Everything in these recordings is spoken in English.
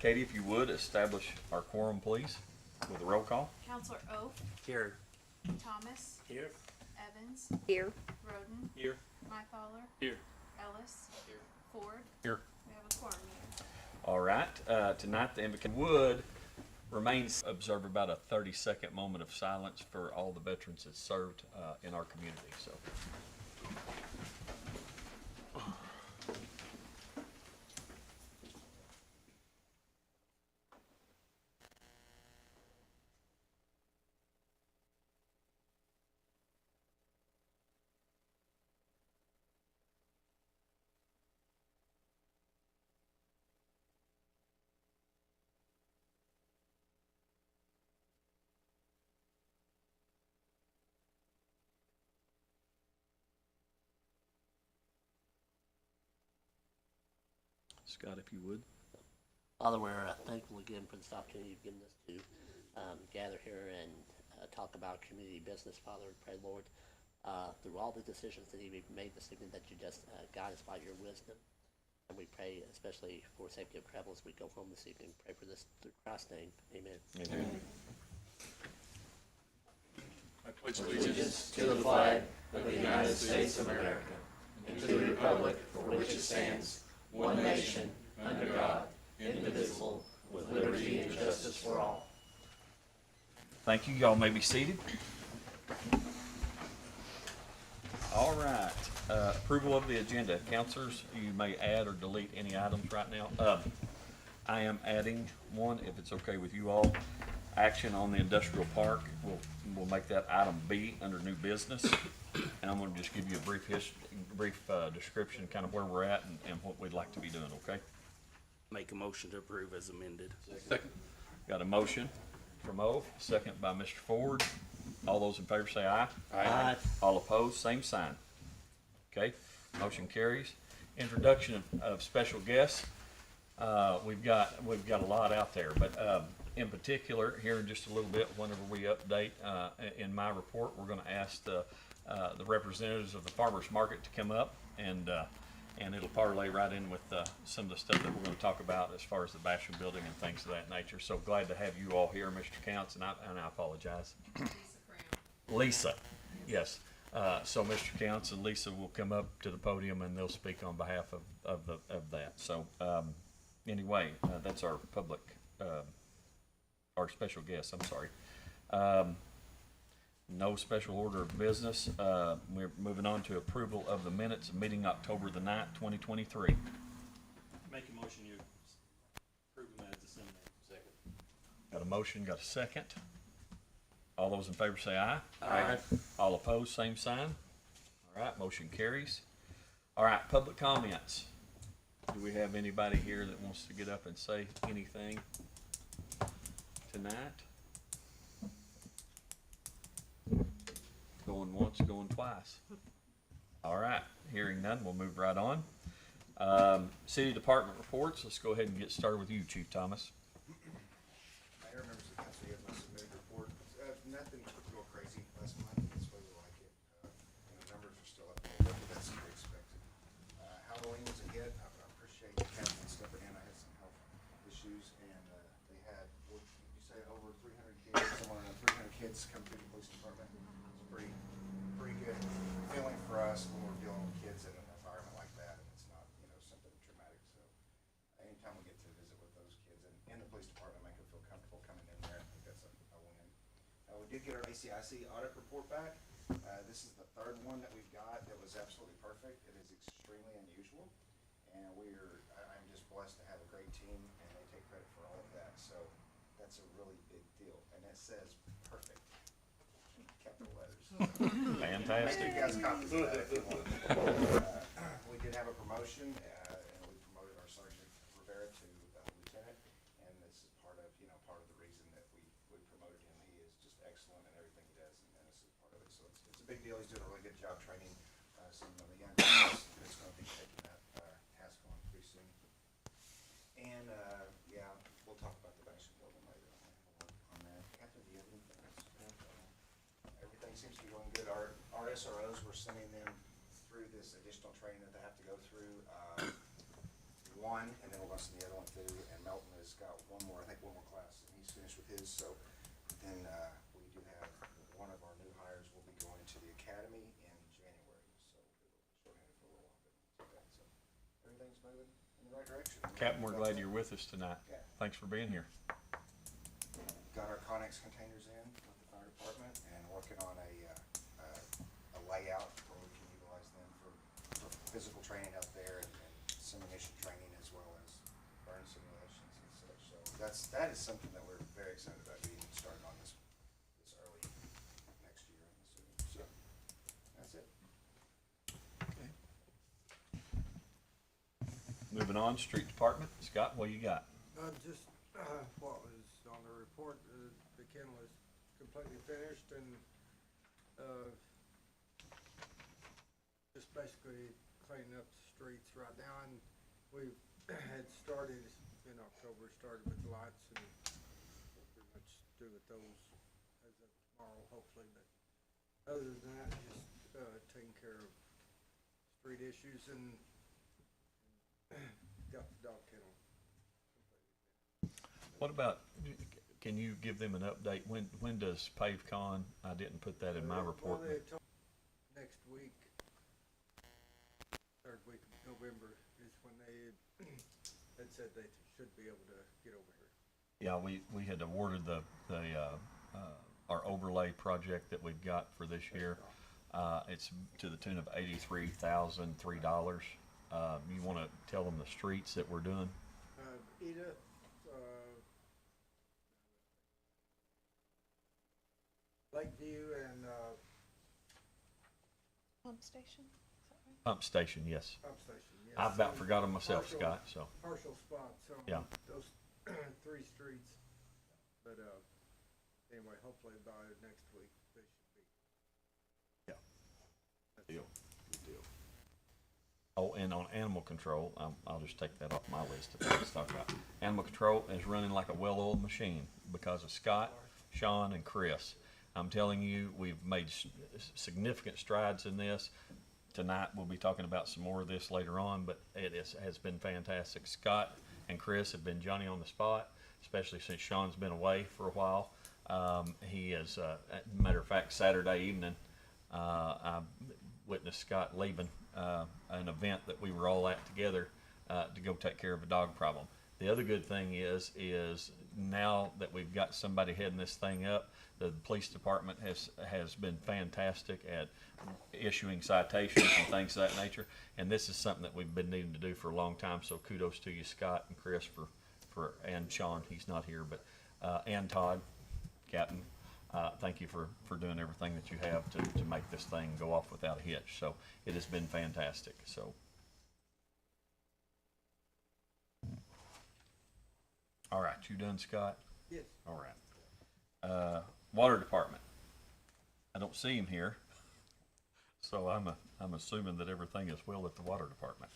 Katie, if you would, establish our quorum, please, with a roll call. Counselor Oath, Here. Thomas, Here. Evans, Here. Roden, Here. Mythaler, Here. Ellis, Here. Ford. Here. We have a quorum here. All right, tonight the invocation would remain, observe about a 30-second moment of silence for all the veterans that served in our community. So. Scott, if you would. Father, we're thankful again for this opportunity you've given us to gather here and talk about community business. Father, we pray, Lord, through all the decisions that we've made this evening, that you just guide us by your wisdom. And we pray, especially for safety of travel as we go home this evening. Pray for this through Christ's name. Amen. Amen. I pledge allegiance to the flag of the United States of America and to the republic for which it stands, one nation, under God, indivisible, with liberty and justice for all. Thank you. Y'all may be seated. All right. Approval of the agenda. Counselors, you may add or delete any items right now. I am adding one, if it's okay with you all. Action on the industrial park. We'll make that item B under new business. And I'm going to just give you a brief description, kind of where we're at and what we'd like to be doing, okay? Make a motion to approve as amended. Second. Got a motion from Ove, second by Mr. Ford. All those in favor say aye. Aye. All opposed, same sign. Okay, motion carries. Introduction of special guests. We've got a lot out there, but in particular, here in just a little bit, whenever we update in my report, we're going to ask the representatives of the farmers market to come up, and it'll parlay right in with some of the stuff that we're going to talk about as far as the Basham building and things of that nature. So glad to have you all here, Mr. Counts, and I apologize. Lisa, yes. So Mr. Counts and Lisa will come up to the podium and they'll speak on behalf of that. So anyway, that's our public, our special guest. I'm sorry. No special order of business. We're moving on to approval of the minutes of meeting October the 9th, 2023. Make a motion you approve them as disseminated. Second. Got a motion, got a second. All those in favor say aye. Aye. All opposed, same sign. All right, motion carries. All right, public comments. Do we have anybody here that wants to get up and say anything tonight? Going once, going twice. All right, hearing none, we'll move right on. City Department reports. Let's go ahead and get started with you, Chief Thomas. Mayor, members of the council, you have my submitted report. Nothing real crazy last month. That's why we like it. The numbers are still up a little bit, but that's to be expected. Halloween was a hit. I appreciate the council stepping in. I had some health issues, and they had, what did you say, over 300 kids, somewhere around 300 kids come through the police department. It's pretty good feeling for us when we're dealing with kids in an environment like that, and it's not, something traumatic. So anytime we get to visit with those kids in the police department, make them feel comfortable coming in there. I think that's a win. We did get our ACIC audit report back. This is the third one that we've got that was absolutely perfect. It is extremely unusual, and I'm just blessed to have a great team, and they take credit for all of that. So that's a really big deal, and it says perfect, capital letters. Fantastic. You guys copies of that if you want. We did have a promotion, and we promoted our Sergeant Rivera to lieutenant, and this is part of the reason that we promoted him. He is just excellent in everything he does, and this is part of it. So it's a big deal. He's doing a really good job training some of the young guys that's going to be taking that task on pretty soon. And yeah, we'll talk about the Basham building later on that. Captain, do you have anything else? Everything seems to be going good. Our SROs, we're sending them through this additional training that they have to go through. One, and then we're going to send the other one through. And Melton is has got one more class, and he's finished with his, so then, we do have one of our new hires will be going to the academy in January, so we'll be shorthanded for a little while, but, so, everything's moving in the right direction. Captain, we're glad you're with us tonight. Yeah. Thanks for being here. Got our Connex containers in with the fire department and working on a layout where we can utilize them for physical training out there and simulation training as well as burn simulations and such. So that is something that we're very excited about getting started on this early next year, I'm assuming. So that's it. Okay. Moving on, street department. Scott, what you got? Just what was on the report, the kennel is completely finished and just basically cleaning up the streets right now. And we had started in October, started with the lights, and we'll pretty much do with those as of tomorrow, hopefully. But other than that, just taking care of street issues and got the dog kennel completely. What about, can you give them an update? When does PaveCon? I didn't put that in my report. Well, they had told next week, third week of November is when they had said they should be able to get over here. Yeah, we had awarded our overlay project that we've got for this year. It's to the tune of $83,003. You want to tell them the streets that we're doing? Edith, Lakeview, and Pump station, is that right? Pump station, yes. Pump Station. Yes. I about forgot them myself, Partial- Scott, so. Partial spots on Yeah. those three streets. But anyway, hopefully by next week they should be. Yeah. That's Deal. Good deal. Oh, and on animal control, I'll just take that off my list of things to talk about. Animal control is running like a well-oiled machine because of Scott, Sean, and Chris. I'm telling you, we've made significant strides in this. Tonight, we'll be talking about some more of this later on, but has been fantastic. Scott and Chris have been Johnny on the spot, especially since Sean's been away for a while. He is, matter of fact, Saturday evening, I witnessed Scott leaving an event that we were all at together to go take care of a dog problem. The other good thing is now that we've got somebody heading this thing up, the police department has been fantastic at issuing citations and things of that nature. And this is something that we've been needing to do for a long time. So kudos to you, Scott and Chris, and Sean. He's not here, but and Todd, Captain. Thank you for doing everything that you have to make this thing go off without a hitch. So it has been fantastic. So. All right, you done, Scott? Yes. All right. Water department. I don't see him here, so I'm assuming that everything is well at the water department.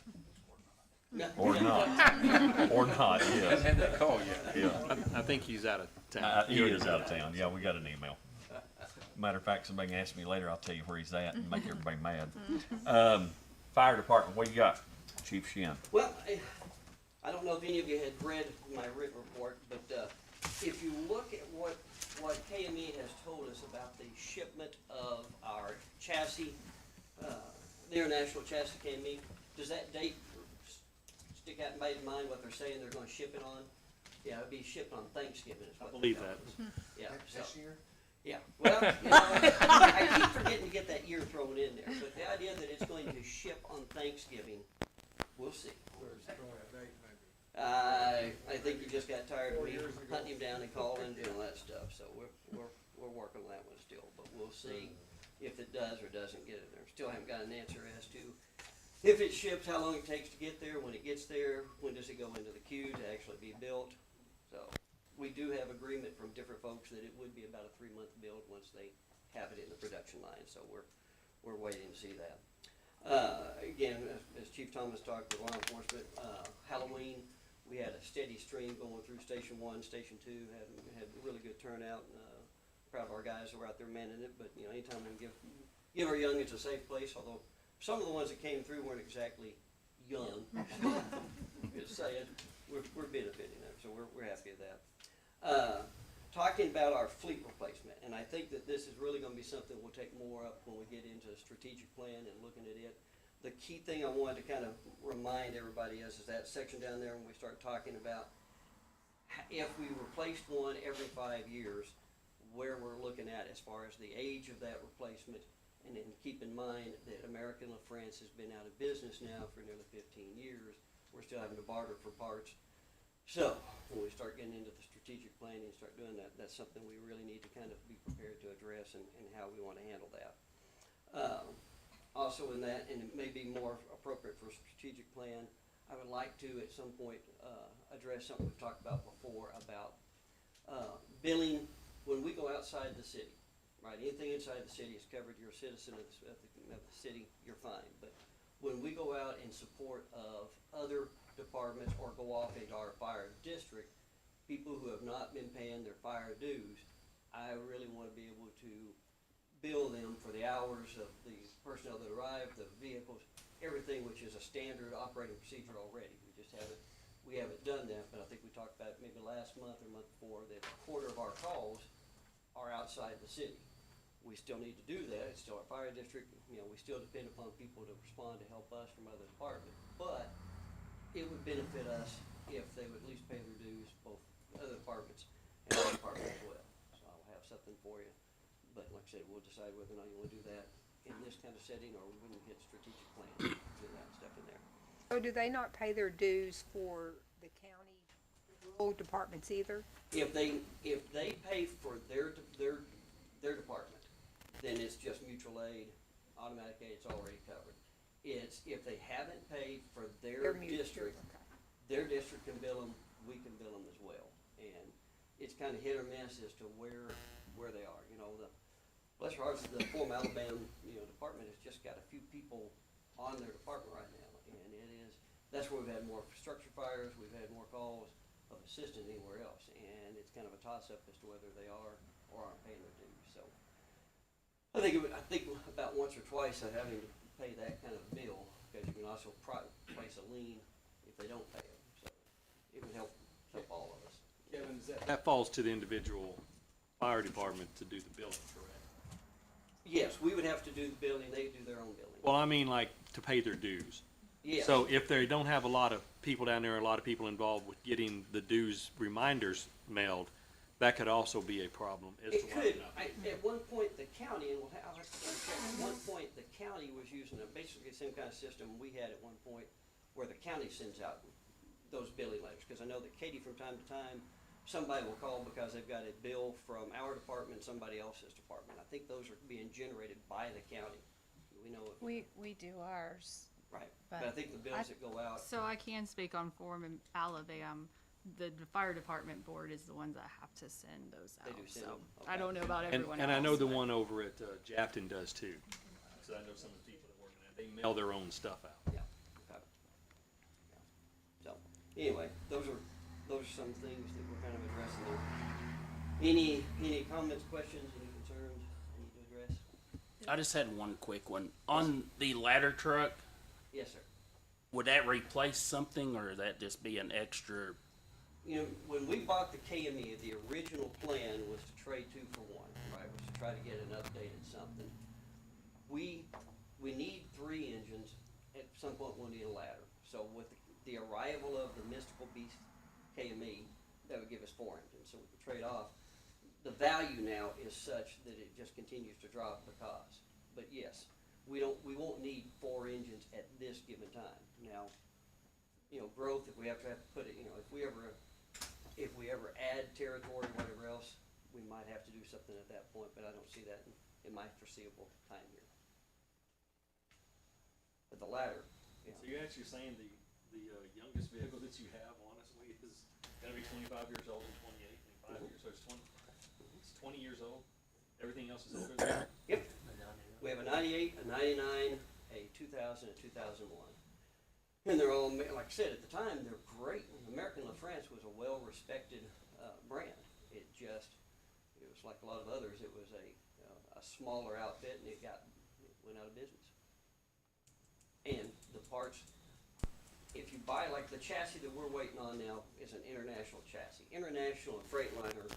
Or not. Or not, yes. Haven't had that call yet. Yeah. I think he's out of town. He is out of town. Yeah, we got an email. Matter of fact, somebody can ask me later, I'll tell you where he's at and make everybody mad. Fire department, what you got? Chief Shin. Well, I don't know if any of you had read my written report, but if you look at what KME has told us about the shipment of our chassis, the international chassis KME, does that date stick out in mind what they're saying they're gonna ship it on? Yeah, it'll be shipped on Thanksgiving is what I believe they're that. telling us. Yeah, so, This year? yeah, well, you know, I keep forgetting to get that year thrown in there, but the idea that it's going to ship on Thanksgiving, we'll see. Probably a date maybe. I think you just got tired of 4 me years ago. hunting him down and calling and all that stuff, so we're working on that one still, but we'll see if it does or doesn't get it there. Still haven't got an answer as to if it ships, how long it takes to get there, when it gets there, when does it go into the queue to actually be built. So, we do have agreement from different folks that it would be about a 3-month build once they have it in the production line, so we're waiting to see that. Again, as Chief Thomas talked with law enforcement, Halloween, we had a steady stream going through Station 1, Station 2, had a really good turnout, and proud of our guys who were out there manning it, but, you know, anytime we can give our youngins a safe place, although some of the ones that came through weren't exactly young, just saying, we're benefiting them, so we're happy Talking about our fleet replacement, and I think that this is really gonna be something we'll take more up when we get into a strategic plan and looking at it. The key thing I wanted to kind of remind everybody is that section down there when we start talking about if we replaced one every 5 years, where we're looking at as far as the age of that replacement. And then keep in mind that American La France has been out of business now for nearly 15 years. We're still having to barter for parts. So when we start getting into the strategic planning and start doing that, that's something we really need to kind of be prepared to address and how we want to handle that. Also in that, and it may be more appropriate for a strategic plan, I would like to at some point address something we've talked about before about billing when we go outside the city. Right, anything inside the city is covered. You're a citizen of the city, you're fine. But when we go out in support of other departments or go off into our fire district, people who have not been paying their fire dues, I really want to be able to bill them for the hours of the personnel that arrive, the vehicles, everything which is a standard operating procedure already. We haven't done that, but I think we talked about it maybe last month or month before that a quarter of our calls are outside the city. We still need to do that. It's still our fire district. You know, we still depend upon people to respond to help us from other departments. But it would benefit us if they would at least pay their dues, both other departments and our department as well. So I'll have something for you. But like I said, we'll decide whether or not you want to do that in this kind of setting or when we get strategic plan, do that stuff in there. So do they not pay their dues for the county rural departments either? If they pay for their department, then it's just mutual aid, automatic aid, it's already covered. It's if they haven't paid for their district, Okay. their district can bill them, we can bill them as well. And it's kind of hit or miss as to where they are. You know, bless your hearts, the Form Alabama, department has just got a few people on their department right now, and that's where we've had more structure fires, we've had more calls of assistance anywhere else, and it's kind of a toss-up as to whether they are or aren't paying their dues. So I think about once or twice of having to pay that kind of bill, because you can also place a lien if they don't pay it. So it would help all of us. Kevin, that falls to the individual fire department to do the billing, correct? Yes, we would have to do the billing. They do their own billing. Well, I mean, like, to pay their dues. Yes. So if they don't have a lot of people down there, a lot of people involved with getting the dues reminders mailed, that could also be a problem. It could. At one point, the county, and I'll have to double check, at one point, the county was using basically the same kind of system we had at one point, where the county sends out those billing letters. Because I know that Katie, from time to time, somebody will call because they've got a bill from our department, somebody else's department. I think those are being generated by the county. We know it. We do ours. Right. But I think the bills that go out. So I can speak on Form Alabama. The fire department board is the ones that have to send those out. They do send So them. Okay. I don't know about everyone else. And I know the but- one over at Japton does too. So I know some of the people that work in that, they mail their own stuff out. Yeah. Okay. Yeah. So anyway, those are some things that we're kind of addressing there. Any comments, questions, any concerns I need to address? I just had one quick one. On the ladder truck, Yes, sir. would that replace something or would that just be an extra? You know, when we bought the KME, the original plan was to trade 2 for 1, right? Was to try to get an updated something. We need 3 engines. At some point, we'll need a ladder. So with the arrival of the Mystical Beast KME, that would give us 4 engines. So we could trade off. The value now is such that it just continues to drop because. But yes, we won't need 4 engines at this given time. Now, growth, if we have to put it, if we ever add territory, whatever else, we might have to do something at that point, but I don't see that in my foreseeable time here. But the ladder, So you're actually saying the youngest vehicle that you have, honestly, is gonna be 25 years old and 28, 25 years, so it's 20 years old? Everything else is older than that? Yep. We have a 98, a 99, a 2000, a 2001. And they're all, like I said, at the time, they're great. American La France was a well-respected brand. It was like a lot of others. It was a smaller outfit, and it went out of business. And the parts, if you buy, like the chassis that we're waiting on now, is an International chassis. International and Freightliner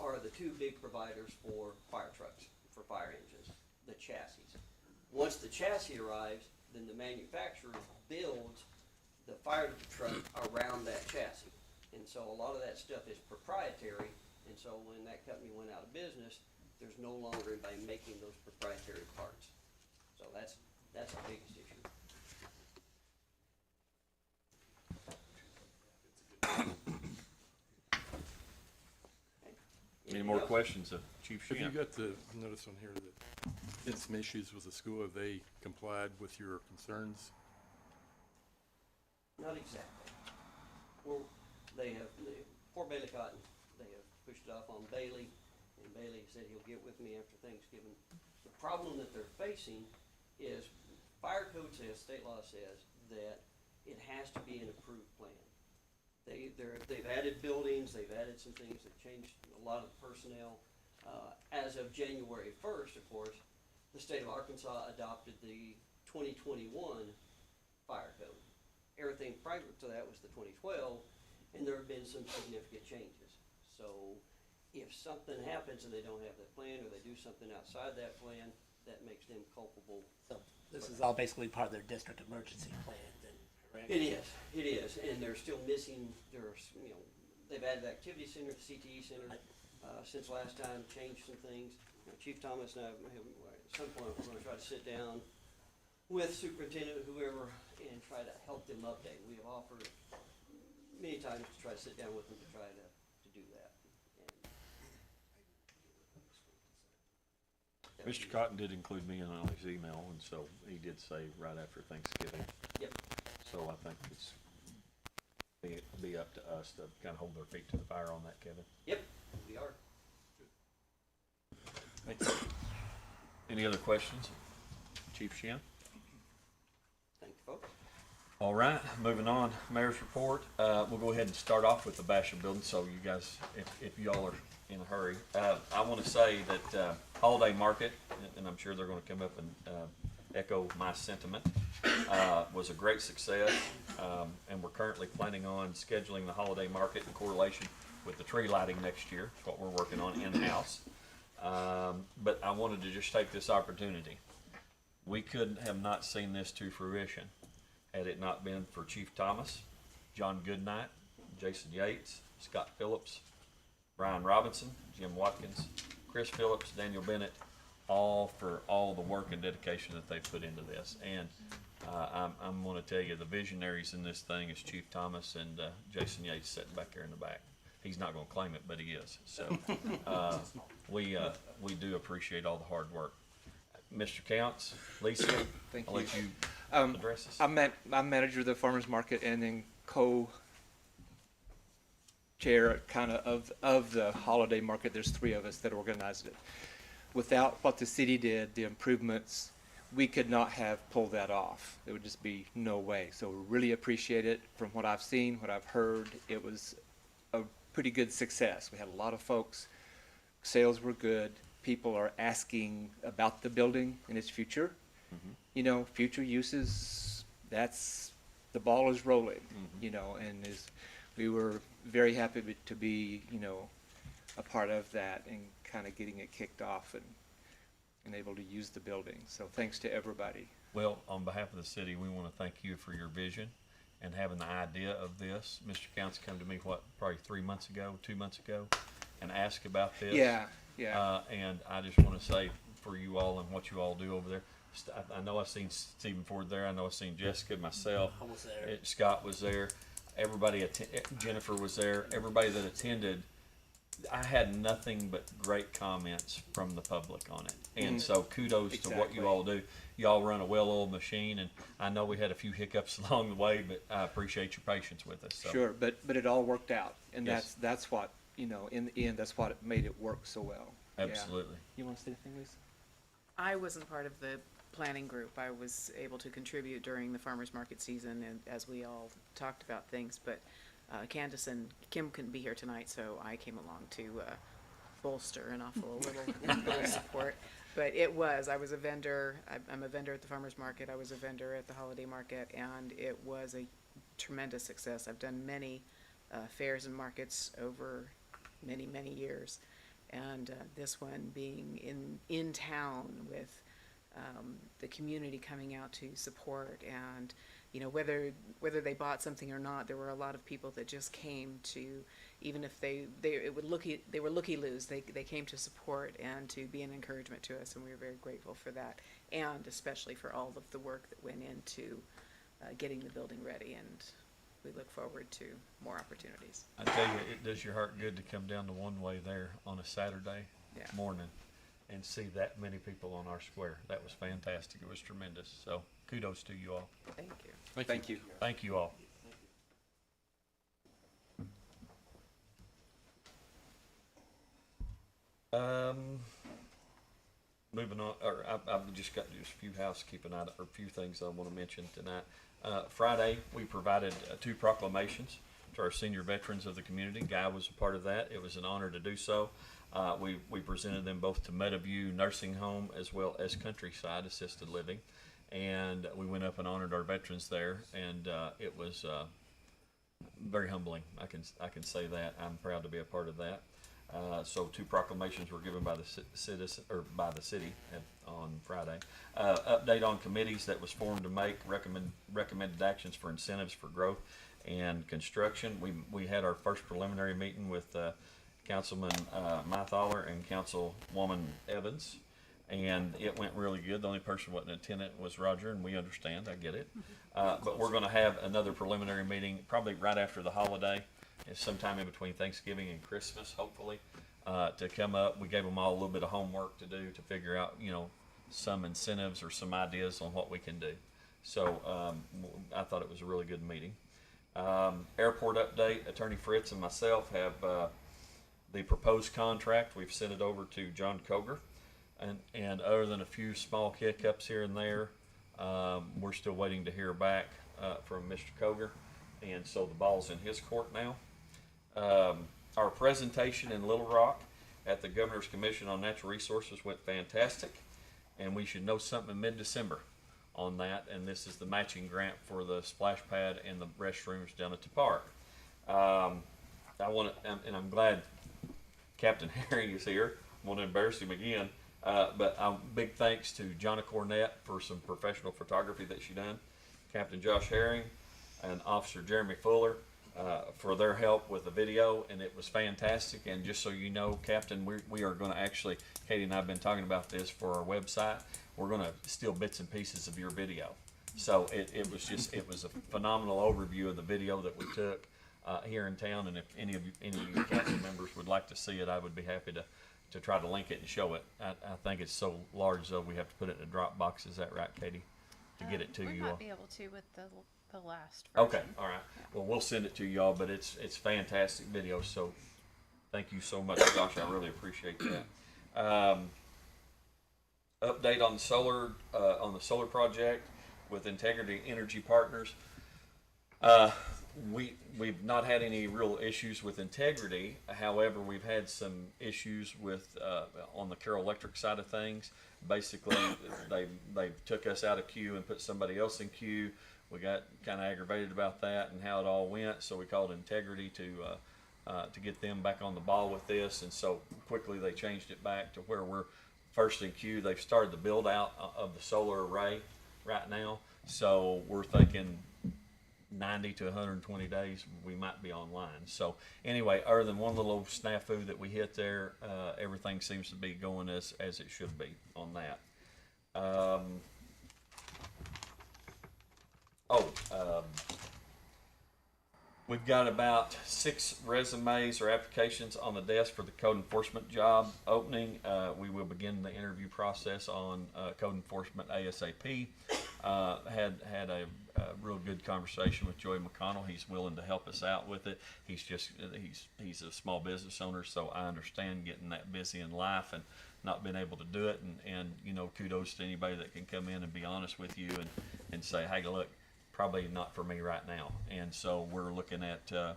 are the two big providers for fire trucks, for fire engines, the chassis. Once the chassis arrives, then the manufacturer builds the fire truck around that chassis. And so a lot of that stuff is proprietary, and so when that company went out of business, there's no longer anybody making those proprietary parts. So that's our biggest issue. Any more questions of Chief Have you Sheehan? got the, I noticed on here that you had some issues with the school. Have they complied with your concerns? Not exactly. Well, poor Bailey Cotton, they have pushed it off on Bailey, and Bailey said he'll get with me after Thanksgiving. The problem that they're facing is fire code says, state law says, that it has to be an approved plan. They've added buildings, they've added some things, they've changed a lot of personnel. As of January 1st, of course, the state of Arkansas adopted the 2021 fire code. Everything prior to that was the 2012, and there have been some significant changes. So if something happens and they don't have that plan, or they do something outside that plan, that makes them culpable. So this is all basically part of their district emergency plan then, correct? It is, and they're still missing, they've added the activity center, the CTE center, since last time, changed some things. Chief Thomas and I, at some point, we're gonna try to sit down with superintendent, whoever, and try to help them update. We have offered many times to try to sit down with them to try to do that. Mr. Cotton did include me in on his email, and so he did say right after Thanksgiving. Yep. So I think it's be up to us to kind of hold our feet to the fire on that, Kevin. Yep, we are. Thanks. Any other questions? Chief Sheehan? Thank you, folks. All right, moving on, Mayor's report. We'll go ahead and start off with the Basham building, so you guys, if y'all are in a hurry. I want to say that holiday market, and I'm sure they're going to come up and echo my sentiment, was a great success, and we're currently planning on scheduling the holiday market in correlation with the tree lighting next year. It's what we're working on in-house. But I wanted to just take this opportunity. We couldn't have not seen this to fruition had it not been for Chief Thomas, John Goodnight, Jason Yates, Scott Phillips, Brian Robinson, Jim Watkins, Chris Phillips, Daniel Bennett, all for all the work and dedication that they put into this. And I'm going to tell you, the visionaries in this thing is Chief Thomas and Jason Yates sitting back there in the back. He's not going to claim it, but he is. So we do appreciate all the hard work. Mr. Counts, Lisa, Thank I'll you. let you address this. I'm manager of the farmers market and then co-chair kind of the holiday market. There's 3 of us that organized it. Without what the city did, the improvements, we could not have pulled that off. There would just be no way. So we really appreciate it. From what I've seen, what I've heard, it was a pretty good success. We had a lot of folks. Sales were good. People are asking about the building and its future. Mm-hmm. Future uses, that's, the ball is rolling, mm-hmm. And we were very happy to be, a part of that and kind of getting it kicked off and able to use the building. So thanks to everybody. Well, on behalf of the city, we want to thank you for your vision and having the idea of this. Mr. Counts came to me, probably 2 months ago, and asked about this. Yeah. And I just want to say for you all and what you all do over there, I know I've seen Stephen Ford there. I know I've seen Jessica, myself. I was there. Scott was there. Everybody, Jennifer was there. Everybody that attended, I had nothing but great comments from the public on it. And so kudos to what you all do. Y'all run a well-oiled machine, and I know we had a few hiccups along the way, but I appreciate your patience with us. So. Sure, but it all worked out, and Yes. that's what, in the end, that's what made it work so well. Absolutely. Yeah. You want to say anything, Lisa? I wasn't part of the planning group. I was able to contribute during the farmers market season and as we all talked about things, but Candace and Kim couldn't be here tonight, so I came along to bolster and offer a little support. But I was a vendor. I'm a vendor at the farmers market. I was a vendor at the holiday market, and it was a tremendous success. I've done many fairs and markets over many, many years. And this one being in town with the community coming out to support, and you know, whether they bought something or not, there were a lot of people that just came to, even if they were looky-loos, they came to support and to be an encouragement to us, and we were very grateful for that, and especially for all of the work that went into getting the building ready, and we look forward to more opportunities. I tell you, it does your heart good to come down the one way there on a Saturday morning and see that many people on our square. That was fantastic. It was tremendous. So kudos to you all. Thank you. Thank you. Thank you all. Moving on, or I've just got just a few housekeeping items, or a few things I want to mention tonight. Friday, we provided 2 proclamations to our senior veterans of the community. Guy was a part of that. It was an honor to do so. We presented them both to Meadowview Nursing Home as well as Countryside Assisted Living, and we went up and honored our veterans there, and it was very humbling. I can say that. I'm proud to be a part of that. So 2 proclamations were given by the citizen, or by the city on Friday. Update on committees that was formed to make recommended actions for incentives for growth and construction. We had our first preliminary meeting with Councilman Mythaler and Councilwoman Evans, and it went really good. The only person who wasn't attendant was Roger, and we understand. I get it. But we're going to have another preliminary meeting probably right after the holiday. It's sometime in between Thanksgiving and Christmas, hopefully, to come up. We gave them all a little bit of homework to do to figure out, you know, some incentives or some ideas on what we can do. So I thought it was a really good meeting. Airport update. Attorney Fritz and myself have the proposed contract. We've sent it over to John Coger, and other than a few small hiccups here and there, we're still waiting to hear back from Mr. Coger, and so the ball's in his court now. Our presentation in Little Rock at the Governor's Commission on Natural Resources went fantastic, and we should know something in mid-December on that, and this is the matching grant for the splash pad and the restrooms down at the park. I'm glad Captain Herring is here. I want to embarrass him again, but big thanks to Jonna Cornett for some professional photography that she done, Captain Josh Herring and Officer Jeremy Fuller for their help with the video, and it was fantastic. And just so you know, Captain, we are going to actually, Katie and I have been talking about this for our website. We're going to steal bits and pieces of your video. So it was a phenomenal overview of the video that we took here in town, and if any of you council members would like to see it, I would be happy to try to link it and show it. I think it's so large though we have to put it in a Dropbox. Is that right, Katie? To get it to you all. We might be able to with the last version. Okay, all right. Well, we'll send it to y'all, but it's fantastic video. So thank you so much, Josh. I really appreciate that. Update on the solar project with Integrity Energy Partners. We've not had any real issues with Integrity. However, we've had some issues with on the Carroll Electric side of things. Basically, they took us out of queue and put somebody else in queue. We got kind of aggravated about that and how it all went, so we called Integrity to get them back on the ball with this. And so quickly they changed it back to where we're first in queue. They've started the build out of the solar array right now, so we're thinking 90 to 120 days we might be online. So anyway, other than one little old snafu that we hit there, everything seems to be going as it should be on that. We've got about 6 resumes or applications on the desk for the code enforcement job opening. We will begin the interview process on code enforcement ASAP. Had a real good conversation with Joey McConnell. He's willing to help us out with it. He's a small business owner, so I understand getting that busy in life and not being able to do it. And you know, kudos to anybody that can come in and be honest with you and say, hey, look, probably not for me right now. And so we're looking at the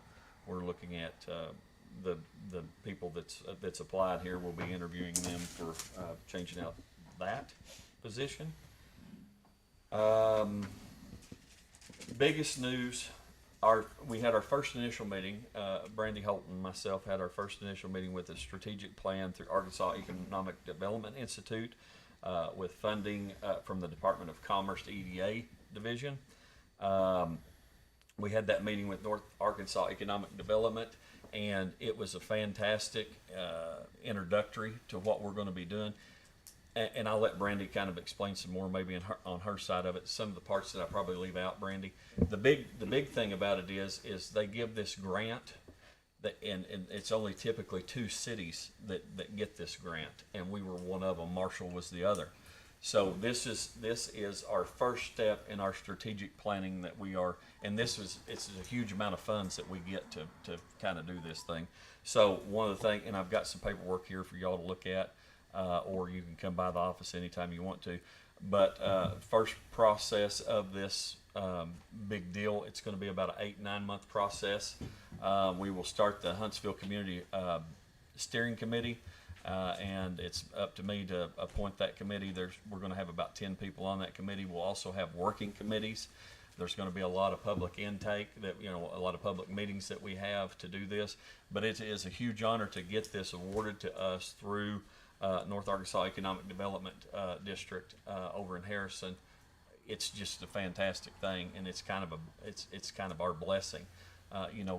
people that's applied here. We'll be interviewing them for changing out that position. Biggest news we had our first initial meeting. Brandy Holt and myself had our first initial meeting with a strategic plan through Arkansas Economic Development Institute, with funding from the Department of Commerce EDA division. We had that meeting with North Arkansas Economic Development, and it was a fantastic introductory to what we're going to be doing. And I'll let Brandy kind of explain some more, maybe on her side of it. Some of the parts that I probably leave out, Brandy. The big thing about it is they give this grant, and it's only typically 2 cities that get this grant, and we were one of them. Marshall was the other. So this is our first step in our strategic planning that we are, and it's a huge amount of funds that we get to kind of do this thing. So one of the things, and I've got some paperwork here for y'all to look at. Or you can come by the office anytime you want to. But first process of this big deal, it's going to be about an 8-9 month process. We will start the Huntsville Community Steering Committee, and it's up to me to appoint that committee. We're going to have about 10 people on that committee. We'll also have working committees. There's going to be a lot of public intake, a lot of public meetings that we have to do this. But it is a huge honor to get this awarded to us through North Arkansas Economic Development District over in Harrison. It's just a fantastic thing, and it's kind of our blessing.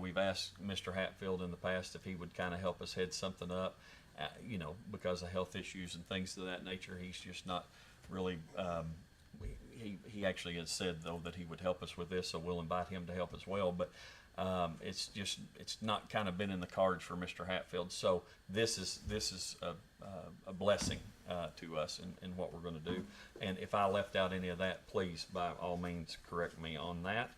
We've asked Mr. Hatfield in the past if he would kind of help us head something up, because of health issues and things of that nature. He's just not really. He actually has said though that he would help us with this, so we'll invite him to help as well. But it's not kind of been in the cards for Mr. Hatfield. So this is a blessing to us in what we're going to do. And if I left out any of that, please by all means correct me on that.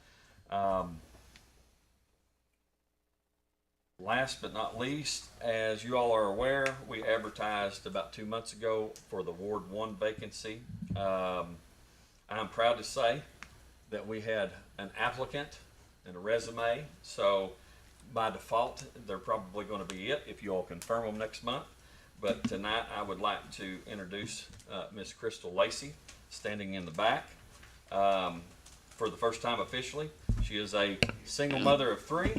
Last but not least, as you all are aware, we advertised about 2 months ago for the Ward 1 vacancy. I'm proud to say that we had an applicant and a resume, so by default they're probably going to be it if you all confirm them next month. But tonight I would like to introduce Miss Crystal Lacey, standing in the back for the first time officially. She is a single mother of 3,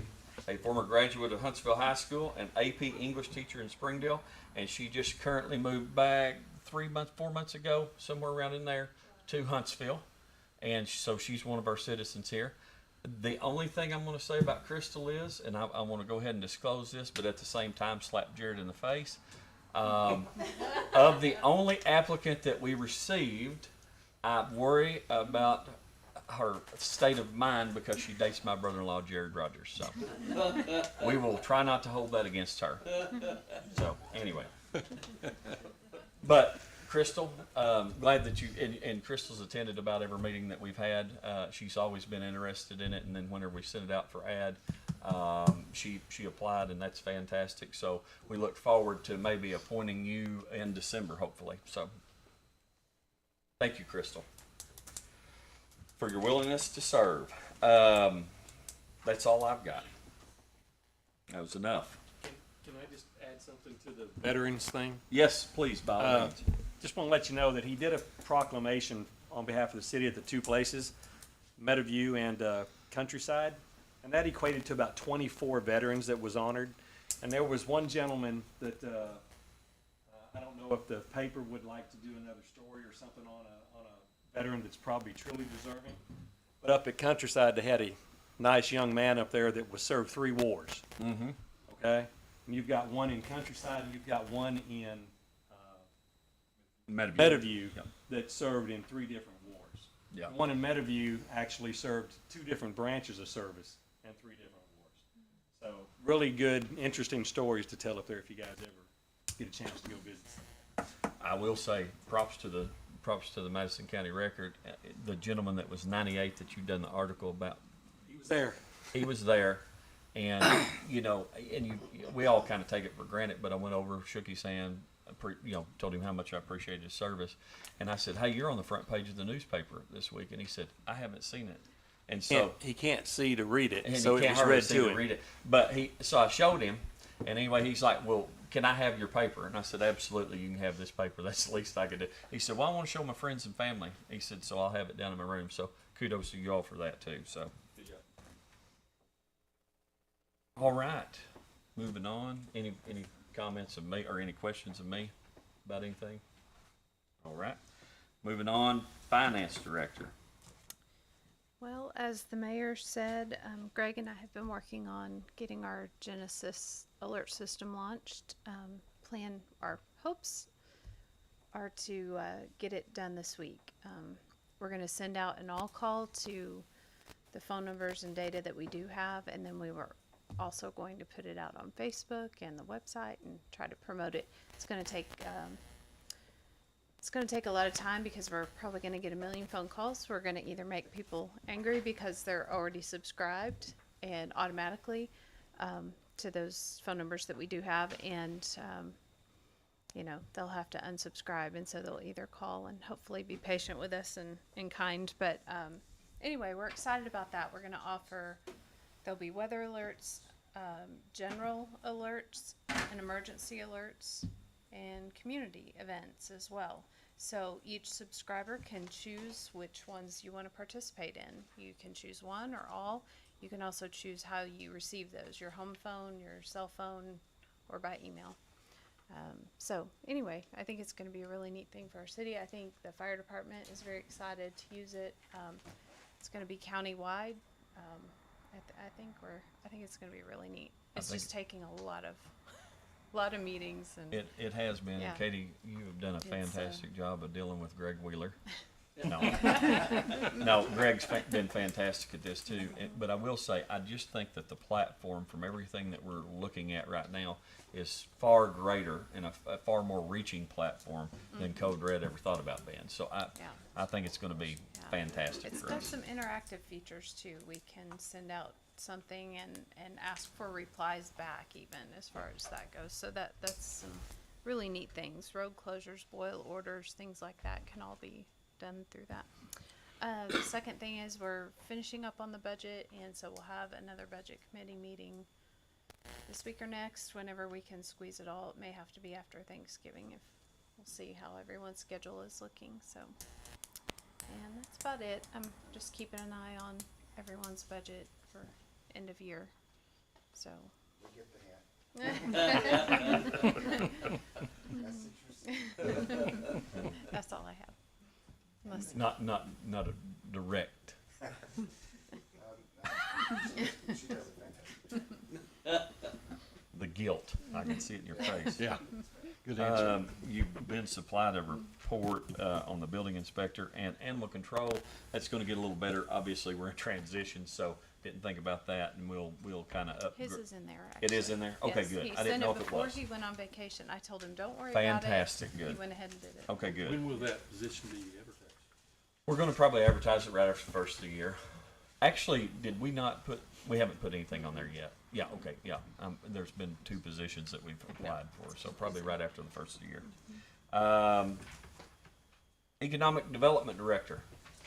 a former graduate of Huntsville High School, an AP English teacher in Springdale, and she just currently moved back 4 months ago, somewhere around in there, to Huntsville. And so she's one of our citizens here. The only thing I'm going to say about Crystal is, and I want to go ahead and disclose this, but at the same time slap Jared in the face, of the only applicant that we received, I worry about her state of mind because she dates my brother-in-law, Jared Rogers. So we will try not to hold that against her. So anyway, but Crystal, glad that you, and Crystal's attended about every meeting that we've had. She's always been interested in it, and then whenever we sent it out for ad, she applied, and that's fantastic. So we look forward to maybe appointing you in December, hopefully. So thank you, Crystal, for your willingness to serve. That's all I've got. That was enough. Can I just add something to the veterans thing? Yes, please, by all means. Just want to let you know that he did a proclamation on behalf of the city at the 2 places, Meadowview and Countryside, and that equated to about 24 veterans that was honored. And there was one gentleman that I don't know if the paper would like to do another story or something on a veteran that's probably truly deserving. But up at Countryside, they had a nice young man up there that was served 3 wars. Mm-hmm. Okay, and you've got one in Countryside, and you've got one in Meadowview Yep. that served in 3 different wars. Yeah. One in Meadowview actually served 2 different branches of service and 3 different wars. So really good, interesting stories to tell up there if you guys ever get a chance to go visit. I will say props to the Madison County Record. The gentleman that was 98 that you done the article about. He was there. He was there, and we all kind of take it for granted. But I went over, shook his hand, told him how much I appreciated his service, and I said, "Hey, you're on the front page of the newspaper this week," and he said, "I haven't seen it." And so he can't see to read it, and so he it can't was hardly read see to him. read it. But so I showed him, and anyway, he's like, "Well, can I have your paper?" And I said, "Absolutely, you can have this paper. That's the least I could do." He said, "Well, I want to show my friends and family." He said, "So I'll have it down in my room." So kudos to you all for that too. So. All right, moving on. Any comments of me or any questions of me about anything? All right, moving on. Finance Director. Well, as the mayor said, Greg and I have been working on getting our Genesis alert system launched. Our hopes are to get it done this week. We're going to send out an all call to the phone numbers and data that we do have, and then we were also going to put it out on Facebook and the website and try to promote it. It's going to take a lot of time because we're probably going to get a million phone calls. We're going to either make people angry because they're already subscribed and automatically to those phone numbers that we do have, and they'll have to unsubscribe, and so they'll either call and hopefully be patient with us and kind. But anyway, we're excited about that. We're going to offer, there'll be weather alerts, general alerts, and emergency alerts, and community events as well. So each subscriber can choose which ones you want to participate in. You can choose one or all. You can also choose how you receive those, your home phone, your cell phone, or by email. So anyway, I think it's going to be a really neat thing for our city. I think the fire department is very excited to use it. It's going to be countywide. I think it's going to be really neat. It's just taking a lot of meetings, and It has been. Yeah. And Katie, you have done a fantastic job of dealing with Greg Wheeler. No, Greg's been fantastic at this too. But I will say, I just think that the platform, from everything that we're looking at right now, is far greater and a far more reaching platform than Code Red ever thought about being. So I think it's going to be fantastic it's for got us. some interactive features too. We can send out something and ask for replies back, even as far as that goes. So that's some really neat things. Road closures, boil orders, things like that can all be done through that. The second thing is we're finishing up on the budget, and so we'll have another budget committee meeting this week or next, whenever we can squeeze it all. It may have to be after Thanksgiving, if we'll see how everyone's schedule is looking. So, and that's about it. I'm just keeping an eye on everyone's budget for end of year. So. We get the hint. That's all I have. Unless Not a direct. She does a fantastic job. The guilt. I can see it in your face. Yeah, good answer. You've been supplied a report on the building inspector and animal control. That's going to get a little better. Obviously, we're in transition, so didn't think about that, and we'll kind of his is in there. It is in there? Okay, Yes, good. He I didn't know if it before was. he went on vacation. I told him, don't worry about it. Fantastic, good. He went ahead and did it. Okay, good. When will that position be advertised? We're going to probably advertise it right after the first of the year. Actually, did we not put? We haven't put anything on there yet. Yeah. Okay. Yeah. There's been 2 positions that we've applied for, so probably right after the first of the year. Economic Development Director,